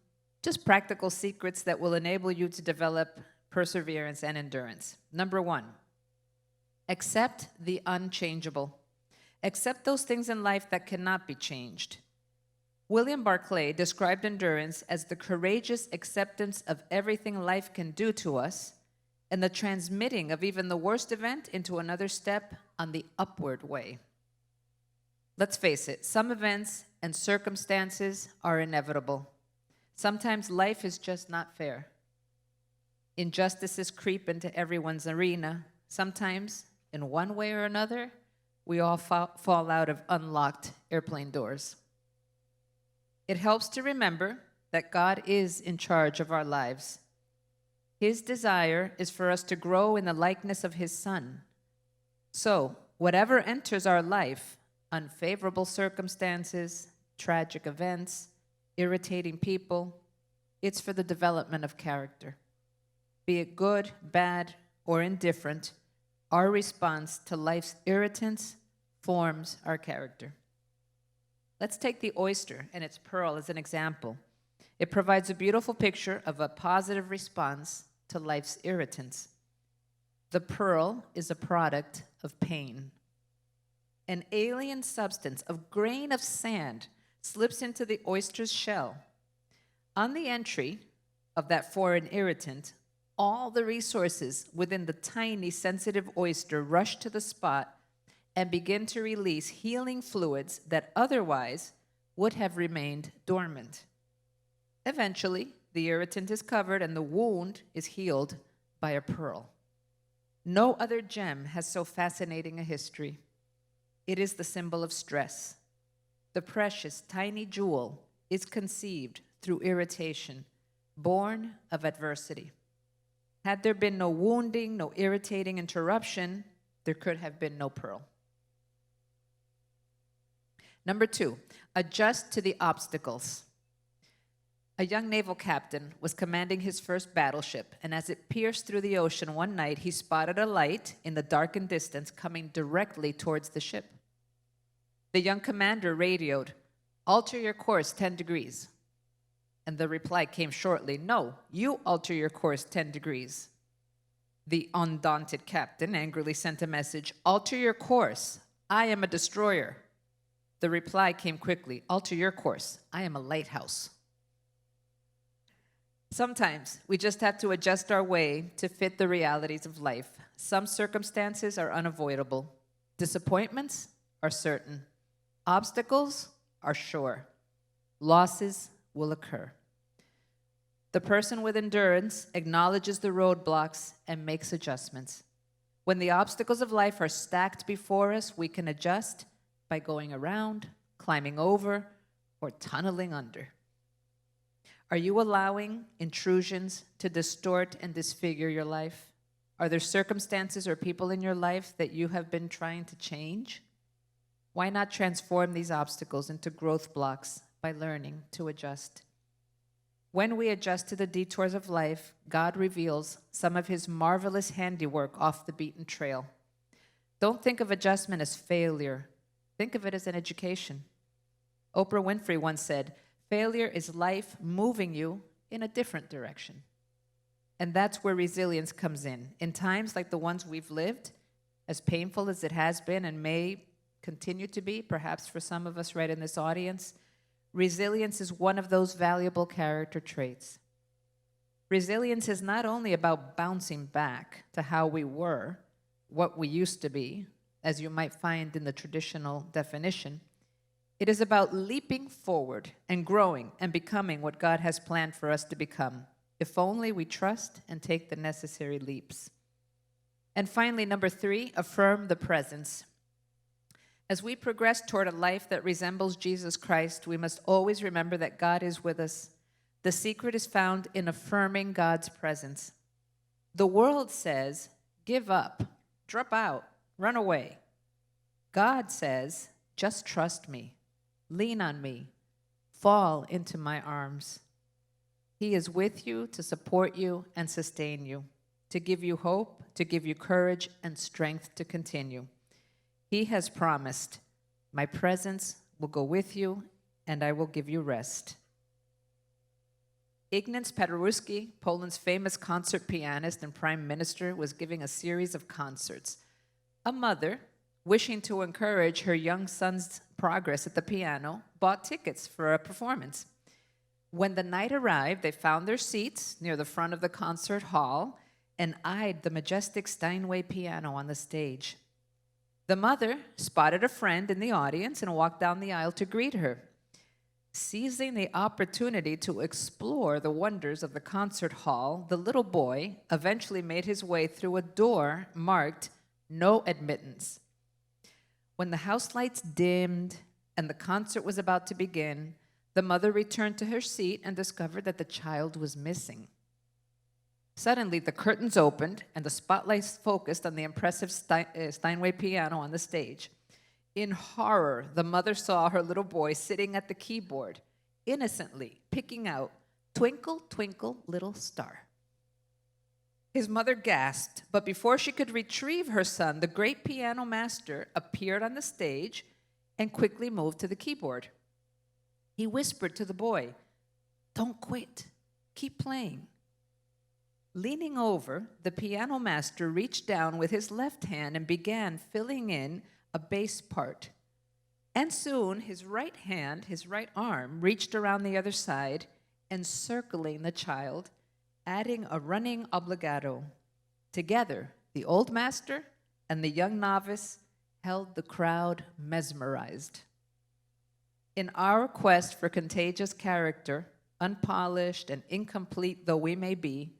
just practical secrets that will enable you to develop perseverance and endurance. Number one, accept the unchangeable. Accept those things in life that cannot be changed. William Barclay described endurance as the courageous acceptance of everything life can do to us and the transmitting of even the worst event into another step on the upward way. Let's face it, some events and circumstances are inevitable. Sometimes life is just not fair. Injustices creep into everyone's arena. Sometimes, in one way or another, we all fall out of unlocked airplane doors. It helps to remember that God is in charge of our lives. His desire is for us to grow in the likeness of His Son. So, whatever enters our life, unfavorable circumstances, tragic events, irritating people, it's for the development of character. Be it good, bad, or indifferent, our response to life's irritants forms our character. Let's take the oyster and its pearl as an example. It provides a beautiful picture of a positive response to life's irritants. The pearl is a product of pain. An alien substance, a grain of sand, slips into the oyster's shell. On the entry of that foreign irritant, all the resources within the tiny, sensitive oyster rush to the spot and begin to release healing fluids that otherwise would have remained dormant. Eventually, the irritant is covered and the wound is healed by a pearl. No other gem has so fascinating a history. It is the symbol of stress. The precious, tiny jewel is conceived through irritation, born of adversity. Had there been no wounding, no irritating interruption, there could have been no pearl. Number two, adjust to the obstacles. A young naval captain was commanding his first battleship, and as it pierced through the ocean one night, he spotted a light in the darkened distance coming directly towards the ship. The young commander radioed, "Alter your course 10 degrees. And the reply came shortly, "No, you alter your course 10 degrees. The undaunted captain angrily sent a message, "Alter your course. I am a destroyer." The reply came quickly, "Alter your course. I am a lighthouse." Sometimes we just have to adjust our way to fit the realities of life. Some circumstances are unavoidable. Disappointments are certain. Obstacles are sure. Losses will occur. The person with endurance acknowledges the roadblocks and makes adjustments. When the obstacles of life are stacked before us, we can adjust by going around, climbing over, or tunneling under. Are you allowing intrusions to distort and disfigure your life? Are there circumstances or people in your life that you have been trying to change? Why not transform these obstacles into growth blocks by learning to adjust? When we adjust to the detours of life, God reveals some of His marvelous handiwork off the beaten trail. Don't think of adjustment as failure. Think of it as an education. Oprah Winfrey once said, "Failure is life moving you in a different direction." And that's where resilience comes in. In times like the ones we've lived, as painful as it has been and may continue to be, perhaps for some of us right in this audience, resilience is one of those valuable character traits. Resilience is not only about bouncing back to how we were, what we used to be, as you might find in the traditional definition. It is about leaping forward and growing and becoming what God has planned for us to become, if only we trust and take the necessary leaps. And finally, number 3, affirm the presence. As we progress toward a life that resembles Jesus Christ, we must always remember that God is with us. The secret is found in affirming God's presence. The world says, give up, drop out, run away. God says, just trust me, lean on me, fall into my arms. He is with you to support you and sustain you, to give you hope, to give you courage and strength to continue. He has promised, my presence will go with you and I will give you rest. Ignaz Paderewski, Poland's famous concert pianist and prime minister, was giving a series of concerts. A mother, wishing to encourage her young son's progress at the piano, bought tickets for a performance. When the night arrived, they found their seats near the front of the concert hall and eyed the majestic Steinway piano on the stage. The mother spotted a friend in the audience and walked down the aisle to greet her. Seizing the opportunity to explore the wonders of the concert hall, the little boy eventually made his way through a door marked "No Admittance." When the house lights dimmed and the concert was about to begin, the mother returned to her seat and discovered that the child was missing. Suddenly, the curtains opened and the spotlights focused on the impressive Steinway piano on the stage. In horror, the mother saw her little boy sitting at the keyboard, innocently picking out "Twinkle, Twinkle, Little Star." His mother gasped, but before she could retrieve her son, the great piano master appeared on the stage and quickly moved to the keyboard. He whispered to the boy, "Don't quit, keep playing." Leaning over, the piano master reached down with his left hand and began filling in a bass part. And soon his right hand, his right arm, reached around the other side, encircling the child, adding a running obligato. Together, the old master and the young novice held the crowd mesmerized. In our quest for contagious character, unpolished and incomplete though we may be,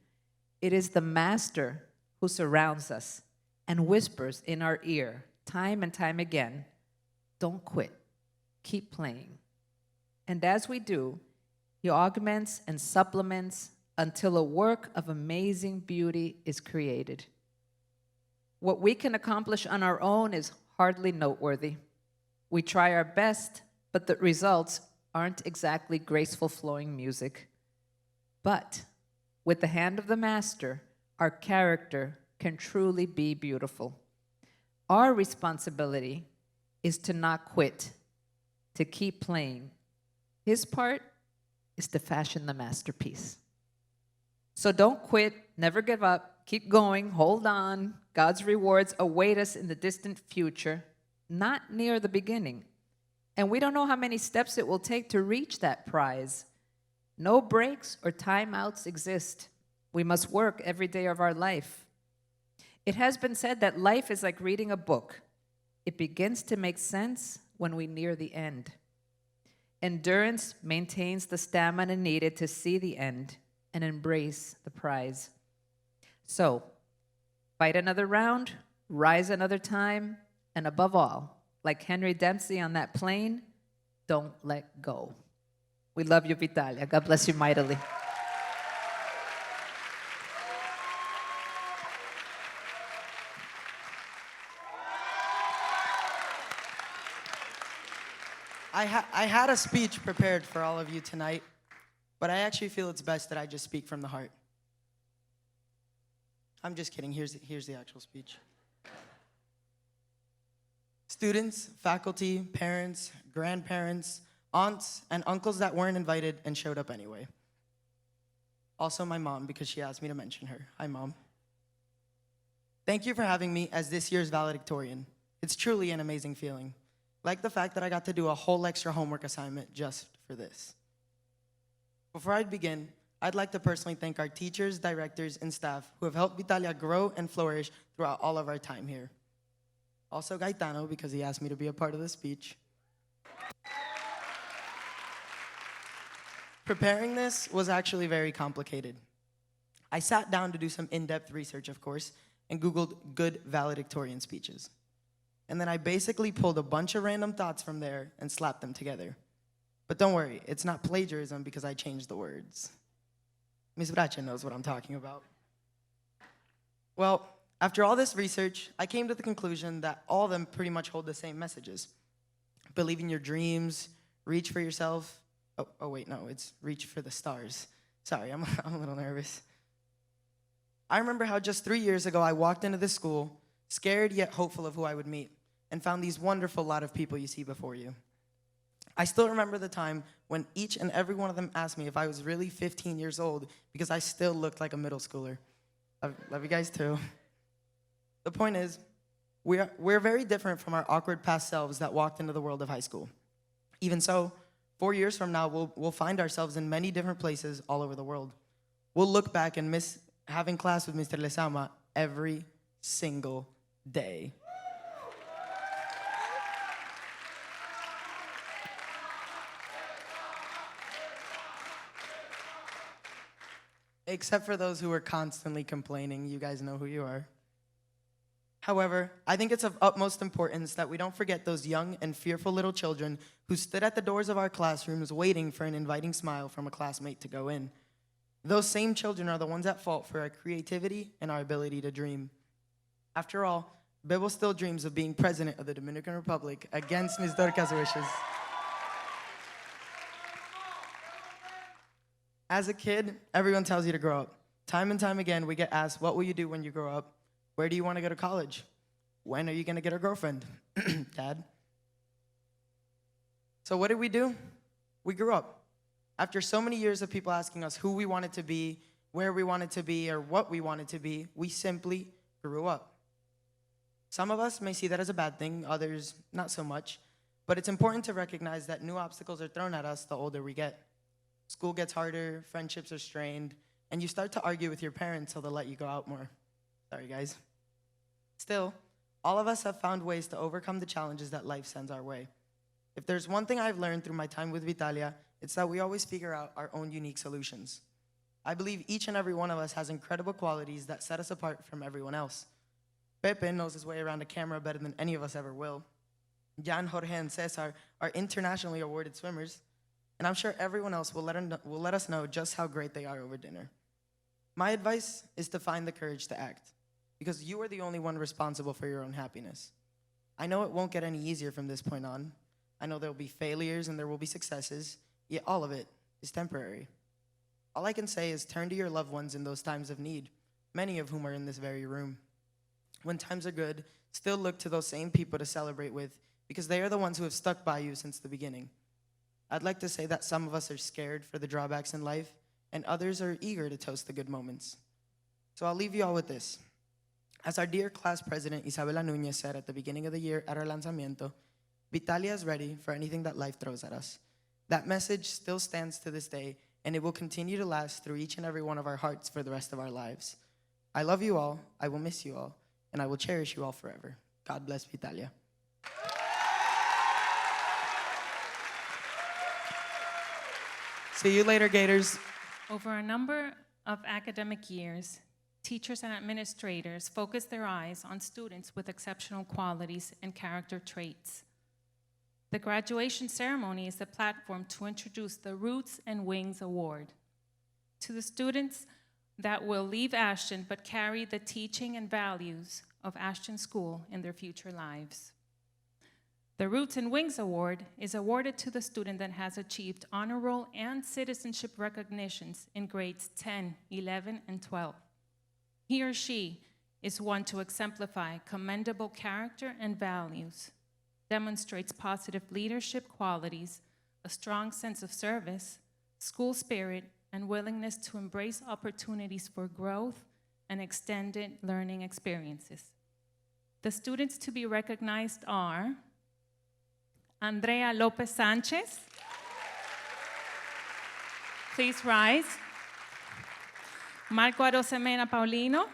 it is the master who surrounds us and whispers in our ear, time and time again, "Don't quit, keep playing." And as we do, he augments and supplements until a work of amazing beauty is created. What we can accomplish on our own is hardly noteworthy. We try our best, but the results aren't exactly graceful flowing music. But with the hand of the master, our character can truly be beautiful. Our responsibility is to not quit, to keep playing. His part is to fashion the masterpiece. So don't quit, never give up, keep going, hold on. God's rewards await us in the distant future, not near the beginning. And we don't know how many steps it will take to reach that prize. No breaks or timeouts exist. We must work every day of our life. It has been said that life is like reading a book. It begins to make sense when we near the end. Endurance maintains the stamina needed to see the end and embrace the prize. So, fight another round, rise another time, and above all, like Henry Dempsey on that plane, don't let go. We love you, Vitalia. God bless you mightily. I had a speech prepared for all of you tonight, but I actually feel it's best that I just speak from the heart. I'm just kidding. Here's the actual speech. Students, faculty, parents, grandparents, aunts, and uncles that weren't invited and showed up anyway. Also my mom, because she asked me to mention her. Hi, Mom. Thank you for having me as this year's valedictorian. It's truly an amazing feeling. Like the fact that I got to do a whole extra homework assignment just for this. Before I begin, I'd like to personally thank our teachers, directors, and staff who have helped Vitalia grow and flourish throughout all of our time here. Also Gaetano, because he asked me to be a part of the speech. Preparing this was actually very complicated. I sat down to do some in-depth research, of course, and Googled good valedictorian speeches. And then I basically pulled a bunch of random thoughts from there and slapped them together. But don't worry, it's not plagiarism because I changed the words. Ms. Bracha knows what I'm talking about. Well, after all this research, I came to the conclusion that all of them pretty much hold the same messages. Believe in your dreams, reach for yourself. Oh wait, no, it's reach for the stars. Sorry, I'm a little nervous. I remember how just 3 years ago I walked into this school, scared yet hopeful of who I would meet, and found these wonderful lot of people you see before you. I still remember the time when each and every one of them asked me if I was really 15 years old because I still looked like a middle schooler. Love you guys too. The point is, we're very different from our awkward past selves that walked into the world of high school. Even so, 4 years from now, we'll find ourselves in many different places all over the world. We'll look back and miss having class with Mr. Lezama every single day. Except for those who are constantly complaining. You guys know who you are. However, I think it's of utmost importance that we don't forget those young and fearful little children who stood at the doors of our classrooms waiting for an inviting smile from a classmate to go in. Those same children are the ones at fault for our creativity and our ability to dream. After all, Bebo still dreams of being president of the Dominican Republic against Ms. Dorca's wishes. As a kid, everyone tells you to grow up. Time and time again, we get asked, what will you do when you grow up? Where do you want to go to college? When are you going to get a girlfriend? Dad? So what did we do? We grew up. After so many years of people asking us who we wanted to be, where we wanted to be, or what we wanted to be, we simply grew up. Some of us may see that as a bad thing, others not so much, but it's important to recognize that new obstacles are thrown at us the older we get. School gets harder, friendships are strained, and you start to argue with your parents till they'll let you go out more. Sorry, guys. Still, all of us have found ways to overcome the challenges that life sends our way. If there's one thing I've learned through my time with Vitalia, it's that we always figure out our own unique solutions. I believe each and every one of us has incredible qualities that set us apart from everyone else. Pepe knows his way around a camera better than any of us ever will. Jan, Jorge, and Cesar are internationally awarded swimmers, and I'm sure everyone else will let us know just how great they are over dinner. My advice is to find the courage to act, because you are the only one responsible for your own happiness. I know it won't get any easier from this point on. I know there will be failures and there will be successes, yet all of it is temporary. All I can say is turn to your loved ones in those times of need, many of whom are in this very room. When times are good, still look to those same people to celebrate with, because they are the ones who have stuck by you since the beginning. I'd like to say that some of us are scared for the drawbacks in life, and others are eager to toast the good moments. So I'll leave you all with this. As our dear class president, Isabela Nunez, said at the beginning of the year at our lanzamiento, Vitalia is ready for anything that life throws at us. That message still stands to this day, and it will continue to last through each and every one of our hearts for the rest of our lives. I love you all, I will miss you all, and I will cherish you all forever. God bless Vitalia. See you later, Gators. Over a number of academic years, teachers and administrators focused their eyes on students with exceptional qualities and character traits. The graduation ceremony is the platform to introduce the Roots and Wings Award to the students that will leave Ashton but carry the teaching and values of Ashton School in their future lives. The Roots and Wings Award is awarded to the student that has achieved honor roll and citizenship recognitions in grades 10, 11, and 12. He or she is one to exemplify commendable character and values, demonstrates positive leadership qualities, a strong sense of service, school spirit, and willingness to embrace opportunities for growth and extended learning experiences. The students to be recognized are Andrea Lopez Sanchez. Please rise. Marco Arosemena Paulino.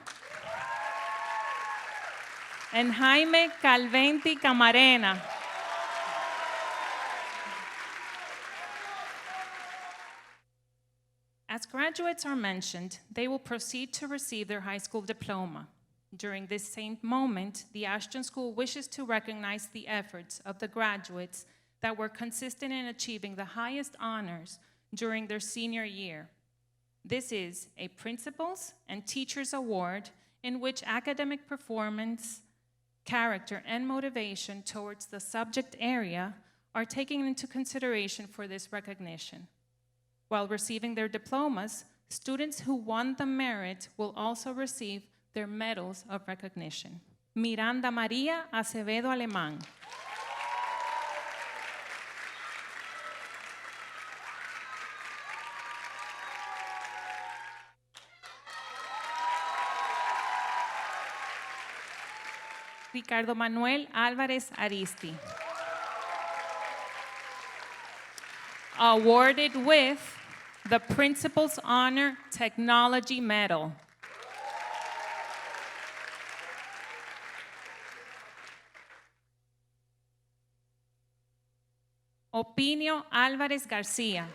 And Jaime Calventi Camarena. As graduates are mentioned, they will proceed to receive their high school diploma. During this same moment, the Aston School wishes to recognize the efforts of the graduates that were consistent in achieving the highest honors during their senior year. This is a Principals and Teachers Award in which academic performance, character, and motivation towards the subject area are taken into consideration for this recognition. While receiving their diplomas, students who won the merit will also receive their medals of recognition. Miranda María Acevedo Alemán. Ricardo Manuel Álvarez Aristi. Awarded with the Principal's Honor Technology Medal. Opinio Álvarez García.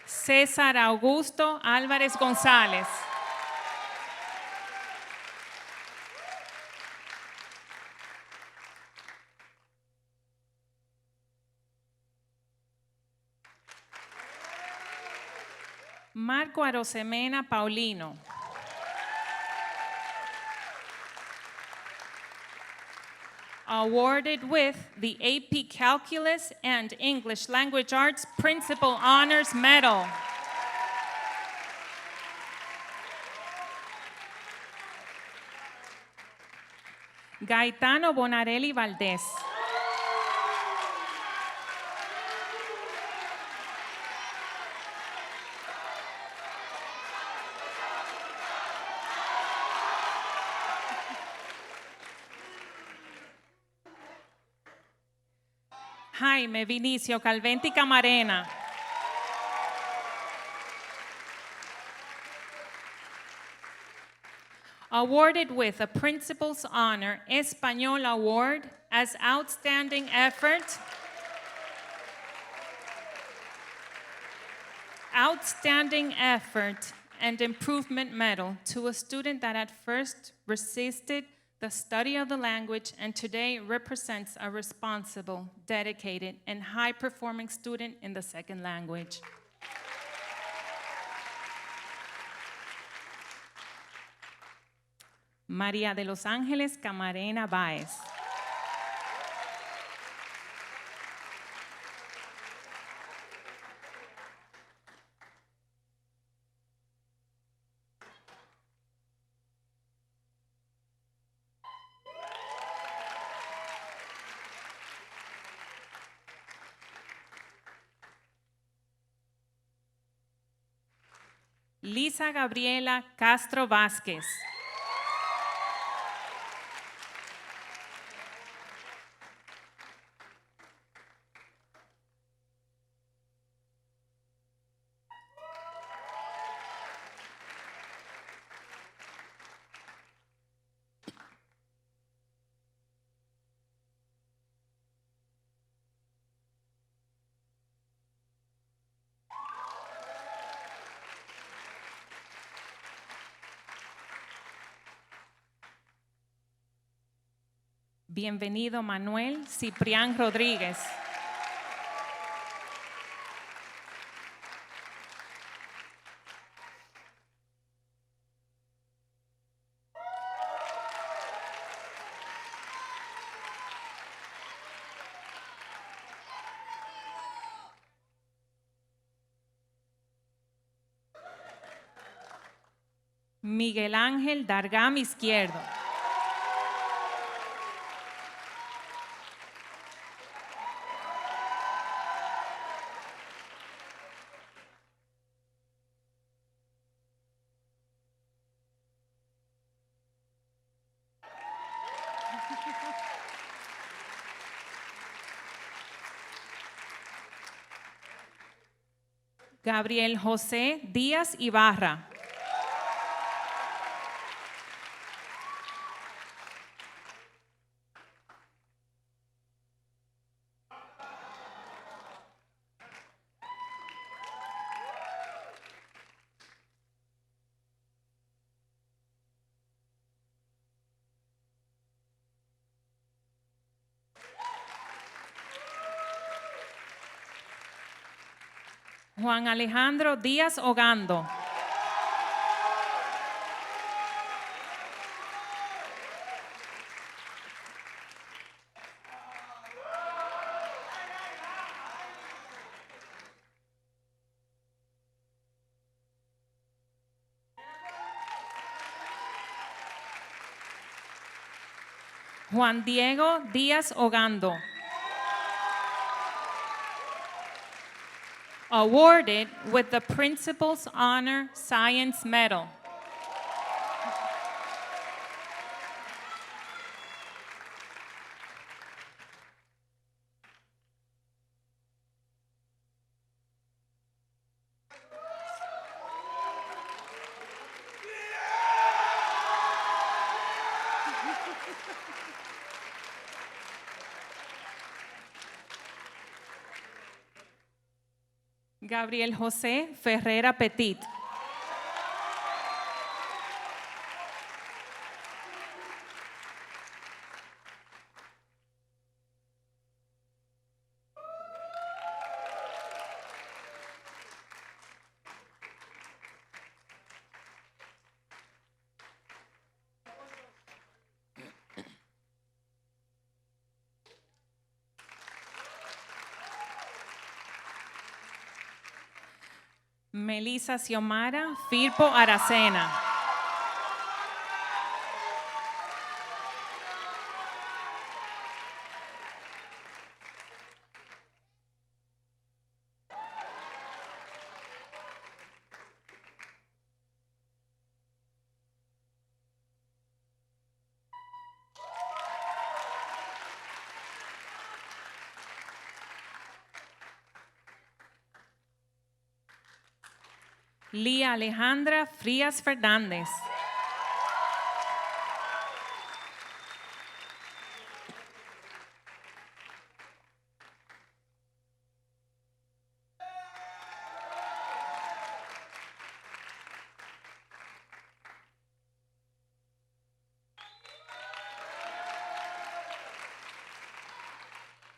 César Augusto Álvarez González. Marco Arosemena Paulino. Awarded with the AP Calculus and English Language Arts Principal Honors Medal. Gaetano Bonarelli Valdés. Jaime Vinicio Calventi Camarena. Awarded with a Principal's Honor Español Award as Outstanding Effort, and Improvement Medal to a student that at first resisted the study of the language and today represents a responsible, dedicated, and high-performing student in the second language. María de los Ángeles Camarena Báez. Lisa Gabriela Castro Vázquez. Bienvenido Manuel Ciprián Rodríguez. Miguel Ángel Dargam Izquierdo. Gabriel José Díaz Ibarra. Juan Alejandro Díaz Ogando. Juan Diego Díaz Ogando. Awarded with the Principal's Honor Science Medal. Gabriel José Ferrera Petit. Melissa Xiomara Firpo Aracena. Lía Alejandra Frías Fernández.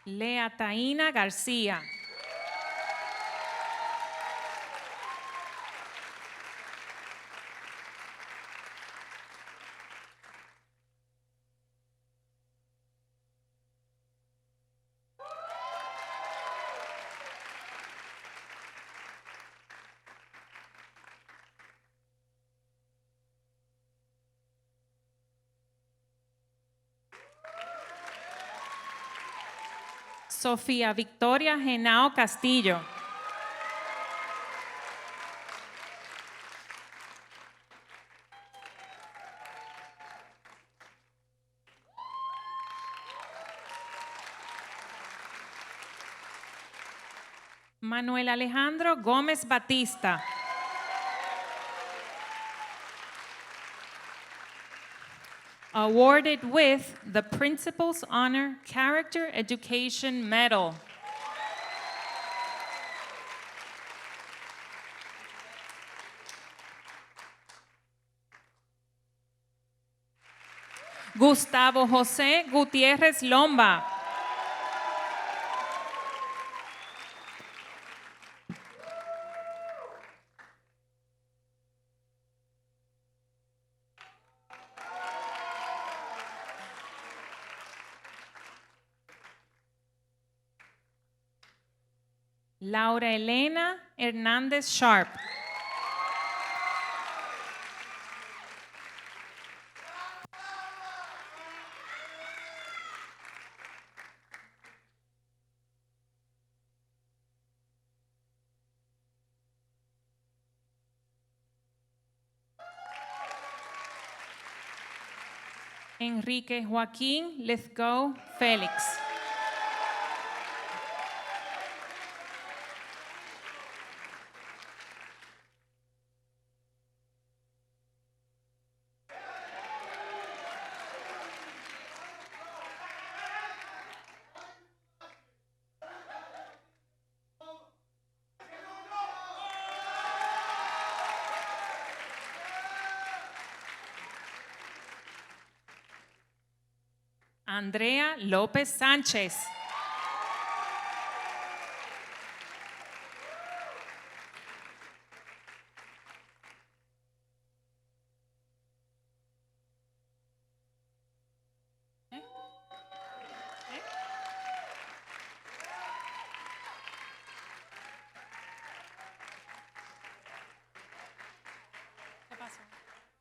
Lea Taína García. Sofía Victoria Genao Castillo. Manuel Alejandro Gómez Batista. Awarded with the Principal's Honor Character Education Medal. Gustavo José Gutiérrez Lomba. Laura Elena Hernández Sharp. Enrique Joaquín Lethgo Félix. Andrea López Sánchez.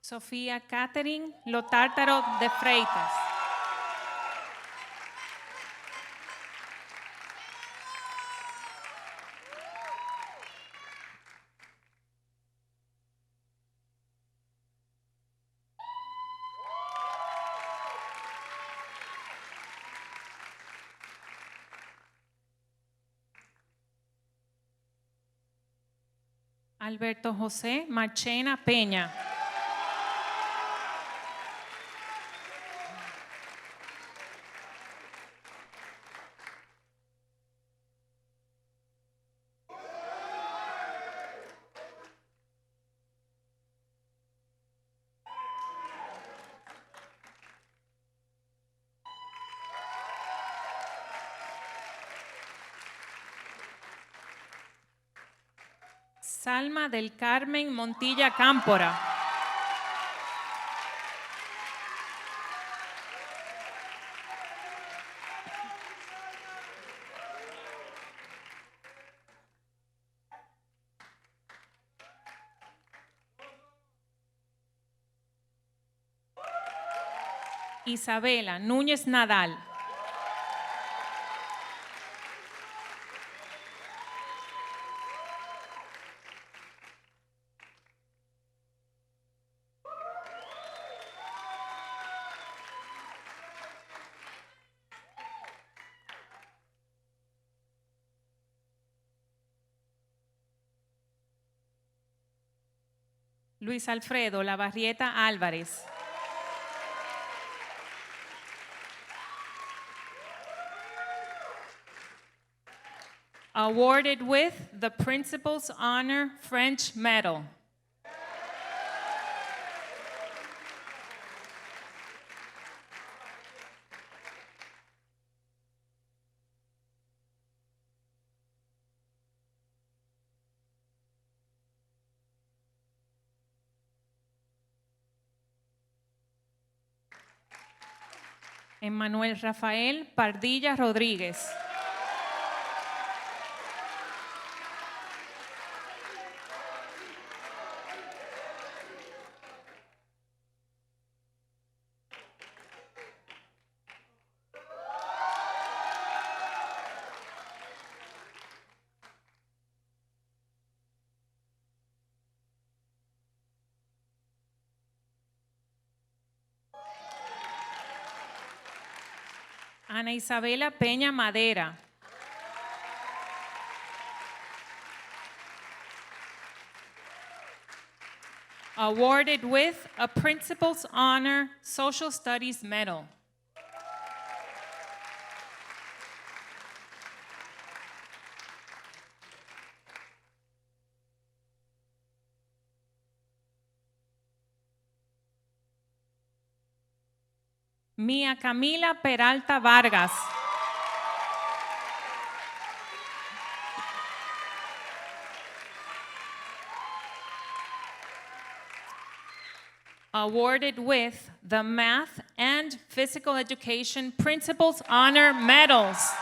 Sofía Catherine Lotártaro de Freitas. Alberto José Marchena Peña. Salma del Carmen Montilla Cámpora. Isabela Núñez Nadal. Luis Alfredo Lavarrieta Álvarez. Awarded with the Principal's Honor French Medal. Emmanuel Rafael Pardilla Rodríguez. Ana Isabela Peña Madera. Awarded with a Principal's Honor Social Studies Medal. Mía Camila Peralta Vargas. Awarded with the Math and Physical Education Principal's Honor Medals.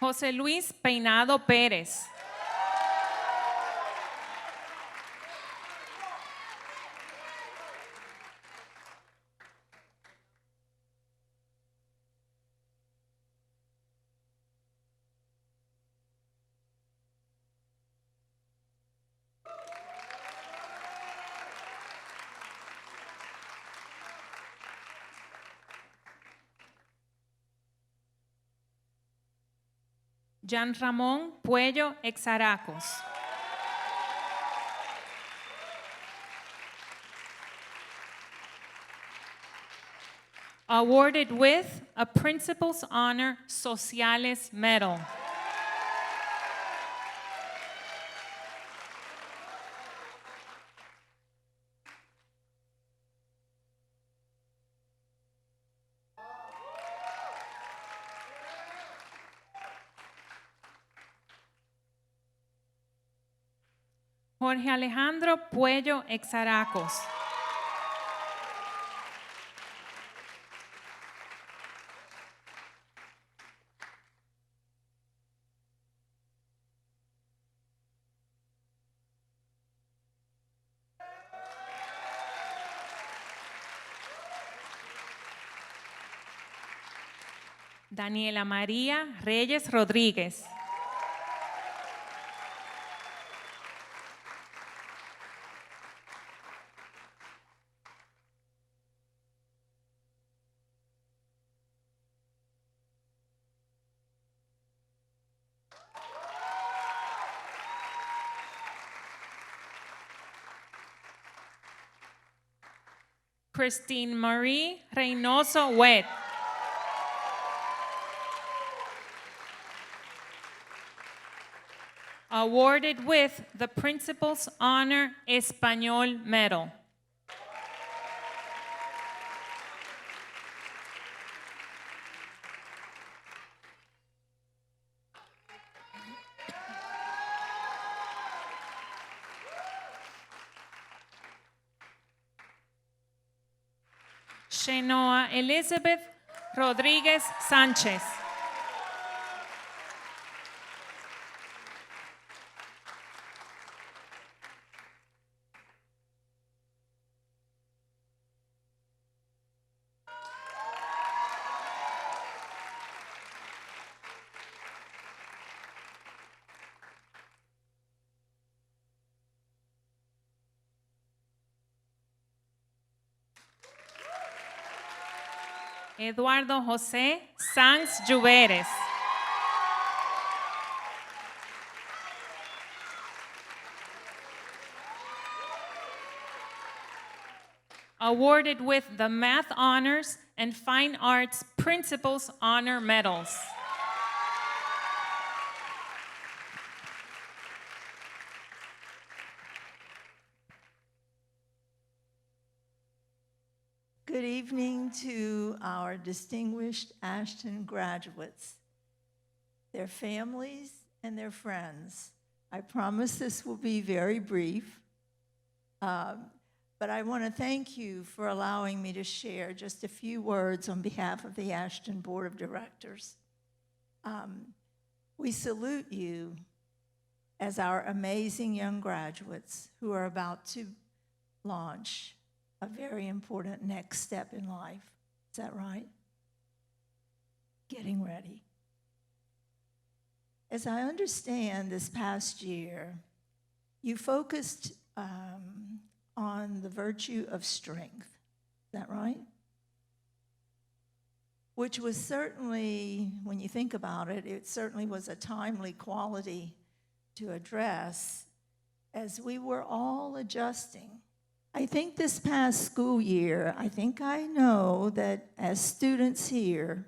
José Luis Peinado Pérez. Jan Ramón Puello Exaracos. awarded with a Principal's Honor Sociales Medal. Jorge Alejandro Puello Exaracos. Daniela María Reyes Rodríguez. Christine Marie Reynoso Wet. Awarded with the Principal's Honor Español Medal. Shenoa Elizabeth Rodríguez Sánchez. Eduardo José Sanz Lluveres. Awarded with the Math Honors and Fine Arts Principal's Honor Medals. Good evening to our distinguished Ashton graduates, their families, and their friends. I promise this will be very brief, but I want to thank you for allowing me to share just a few words on behalf of the Ashton Board of Directors. We salute you as our amazing young graduates who are about to launch a very important next step in life. Is that right? Getting ready. As I understand this past year, you focused on the virtue of strength. Is that right? Which was certainly, when you think about it, it certainly was a timely quality to address as we were all adjusting. I think this past school year, I know that as students here,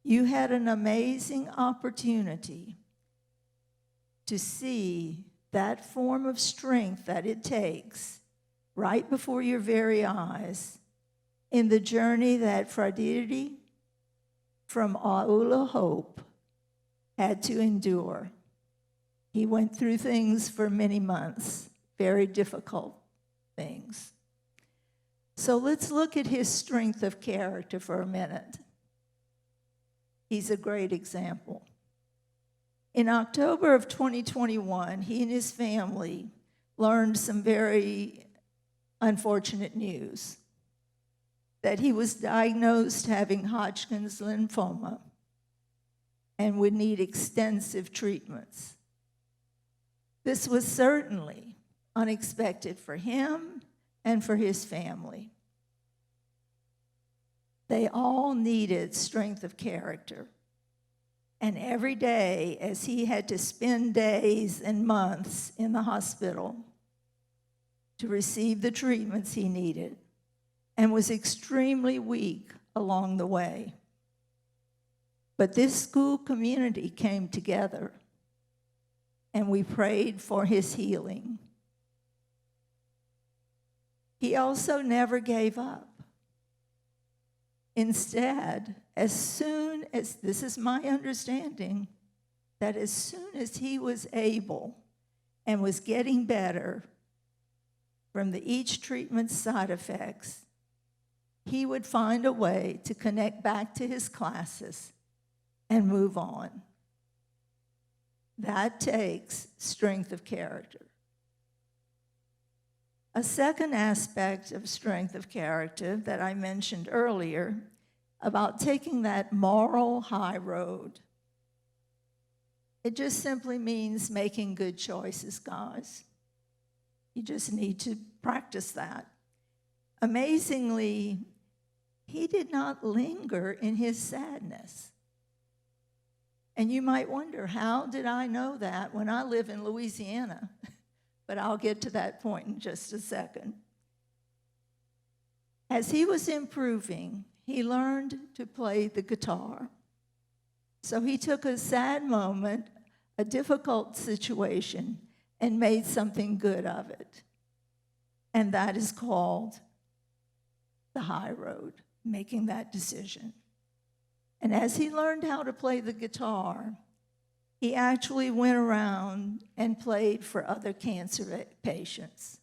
you had an amazing opportunity to see that form of strength that it takes right before your very eyes in the journey that Fradiri from Aula Hope had to endure. He went through things for many months, very difficult things. So let's look at his strength of character for a minute. He's a great example. In October of 2021, he and his family learned some very unfortunate news that he was diagnosed having Hodgkin's lymphoma and would need extensive treatments. This was certainly unexpected for him and for his family. They all needed strength of character. And every day, as he had to spend days and months in the hospital to receive the treatments he needed, and was extremely weak along the way. But this school community came together, and we prayed for his healing. He also never gave up. Instead, as soon as, this is my understanding, that as soon as he was able and was getting better from each treatment's side effects, he would find a way to connect back to his classes and move on. That takes strength of character. A second aspect of strength of character that I mentioned earlier about taking that moral high road, it just simply means making good choices, guys. You just need to practice that. Amazingly, he did not linger in his sadness. And you might wonder, how did I know that when I live in Louisiana? But I'll get to that point in just a second. As he was improving, he learned to play the guitar. So he took a sad moment, a difficult situation, and made something good of it. And that is called the high road, making that decision. And as he learned how to play the guitar, he actually went around and played for other cancer patients.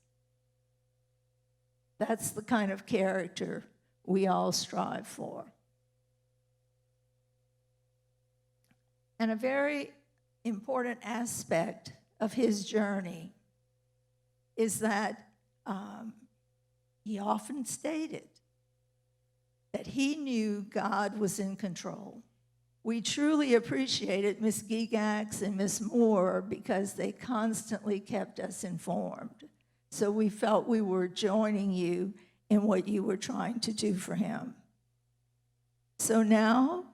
That's the kind of character we all strive for. And a very important aspect of his journey is that he often stated that he knew God was in control. We truly appreciated Ms. Gigax and Ms. Moore because they constantly kept us informed. So we felt we were joining you in what you were trying to do for him. So now,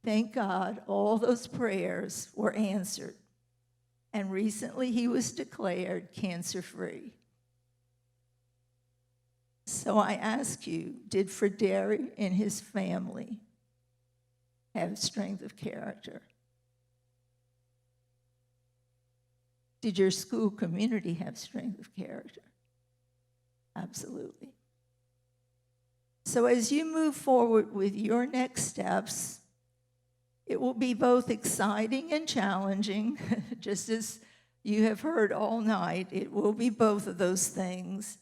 thank God, all those prayers were answered. And recently he was declared cancer-free. So I ask you, did Frederick and his family have strength of character? Did your school community have strength of character? Absolutely. So as you move forward with your next steps, it will be both exciting and challenging, just as you have heard all night. It will be both of those things.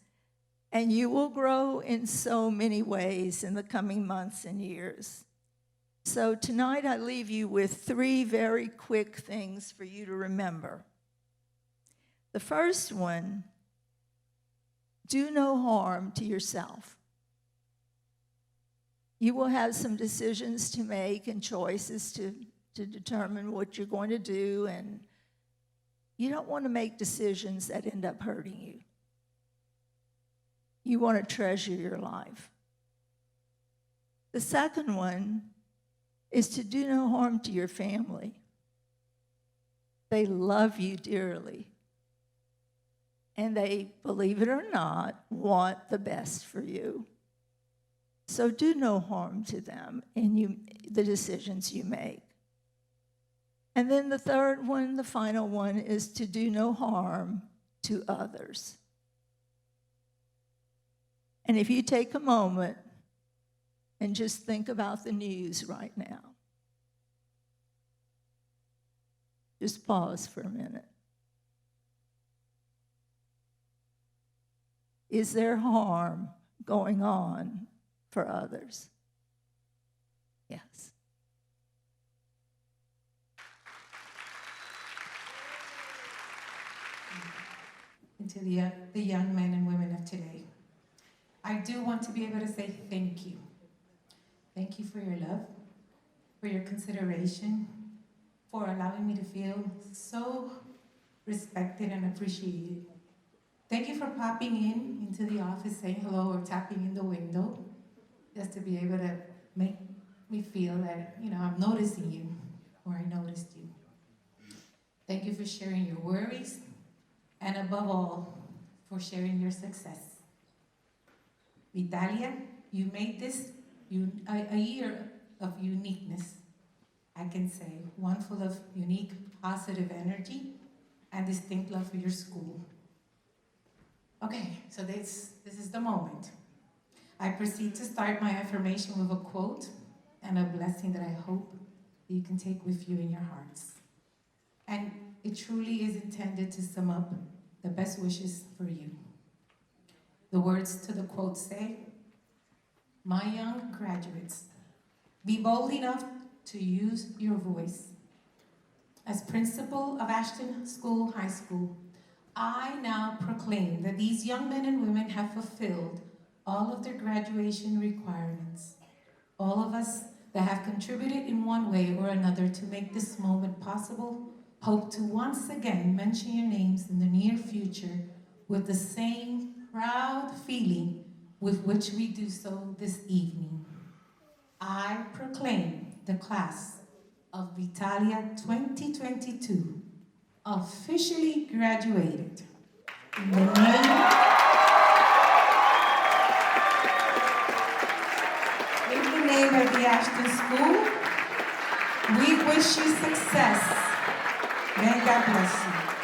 And you will grow in so many ways in the coming months and years. So tonight I leave you with 3 very quick things for you to remember. The first one, do no harm to yourself. You will have some decisions to make and choices to determine what you're going to do, and you don't want to make decisions that end up hurting you. You want to treasure your life. The second one is to do no harm to your family. They love you dearly. And they, believe it or not, want the best for you. So do no harm to them in the decisions you make. And then the third one, the final one, is to do no harm to others. And if you take a moment and just think about the news right now, just pause for a minute. Is there harm going on for others? Yes. And to the young men and women of today, I do want to be able to say thank you. Thank you for your love, for your consideration, for allowing me to feel so respected and appreciated. Thank you for popping into the office, saying hello, or tapping in the window, just to be able to make me feel that, I'm noticing you, or I noticed you. Thank you for sharing your worries, and above all, for sharing your success. Vitalia, you made this a year of uniqueness, I can say, one full of unique positive energy and distinct love for your school. Okay, so this is the moment. I proceed to start my affirmation with a quote and a blessing that I hope you can take with you in your hearts. And it truly is intended to sum up the best wishes for you. The words to the quote say, "My young graduates, be bold enough to use your voice. As principal of Aston School High School, I now proclaim that these young men and women have fulfilled all of their graduation requirements. All of us that have contributed in one way or another to make this moment possible hope to once again mention your names in the near future with the same proud feeling with which we do so this evening. I proclaim the class of Vitalia 2022 officially graduated. In the name of the Aston School, we wish you success. May God bless you.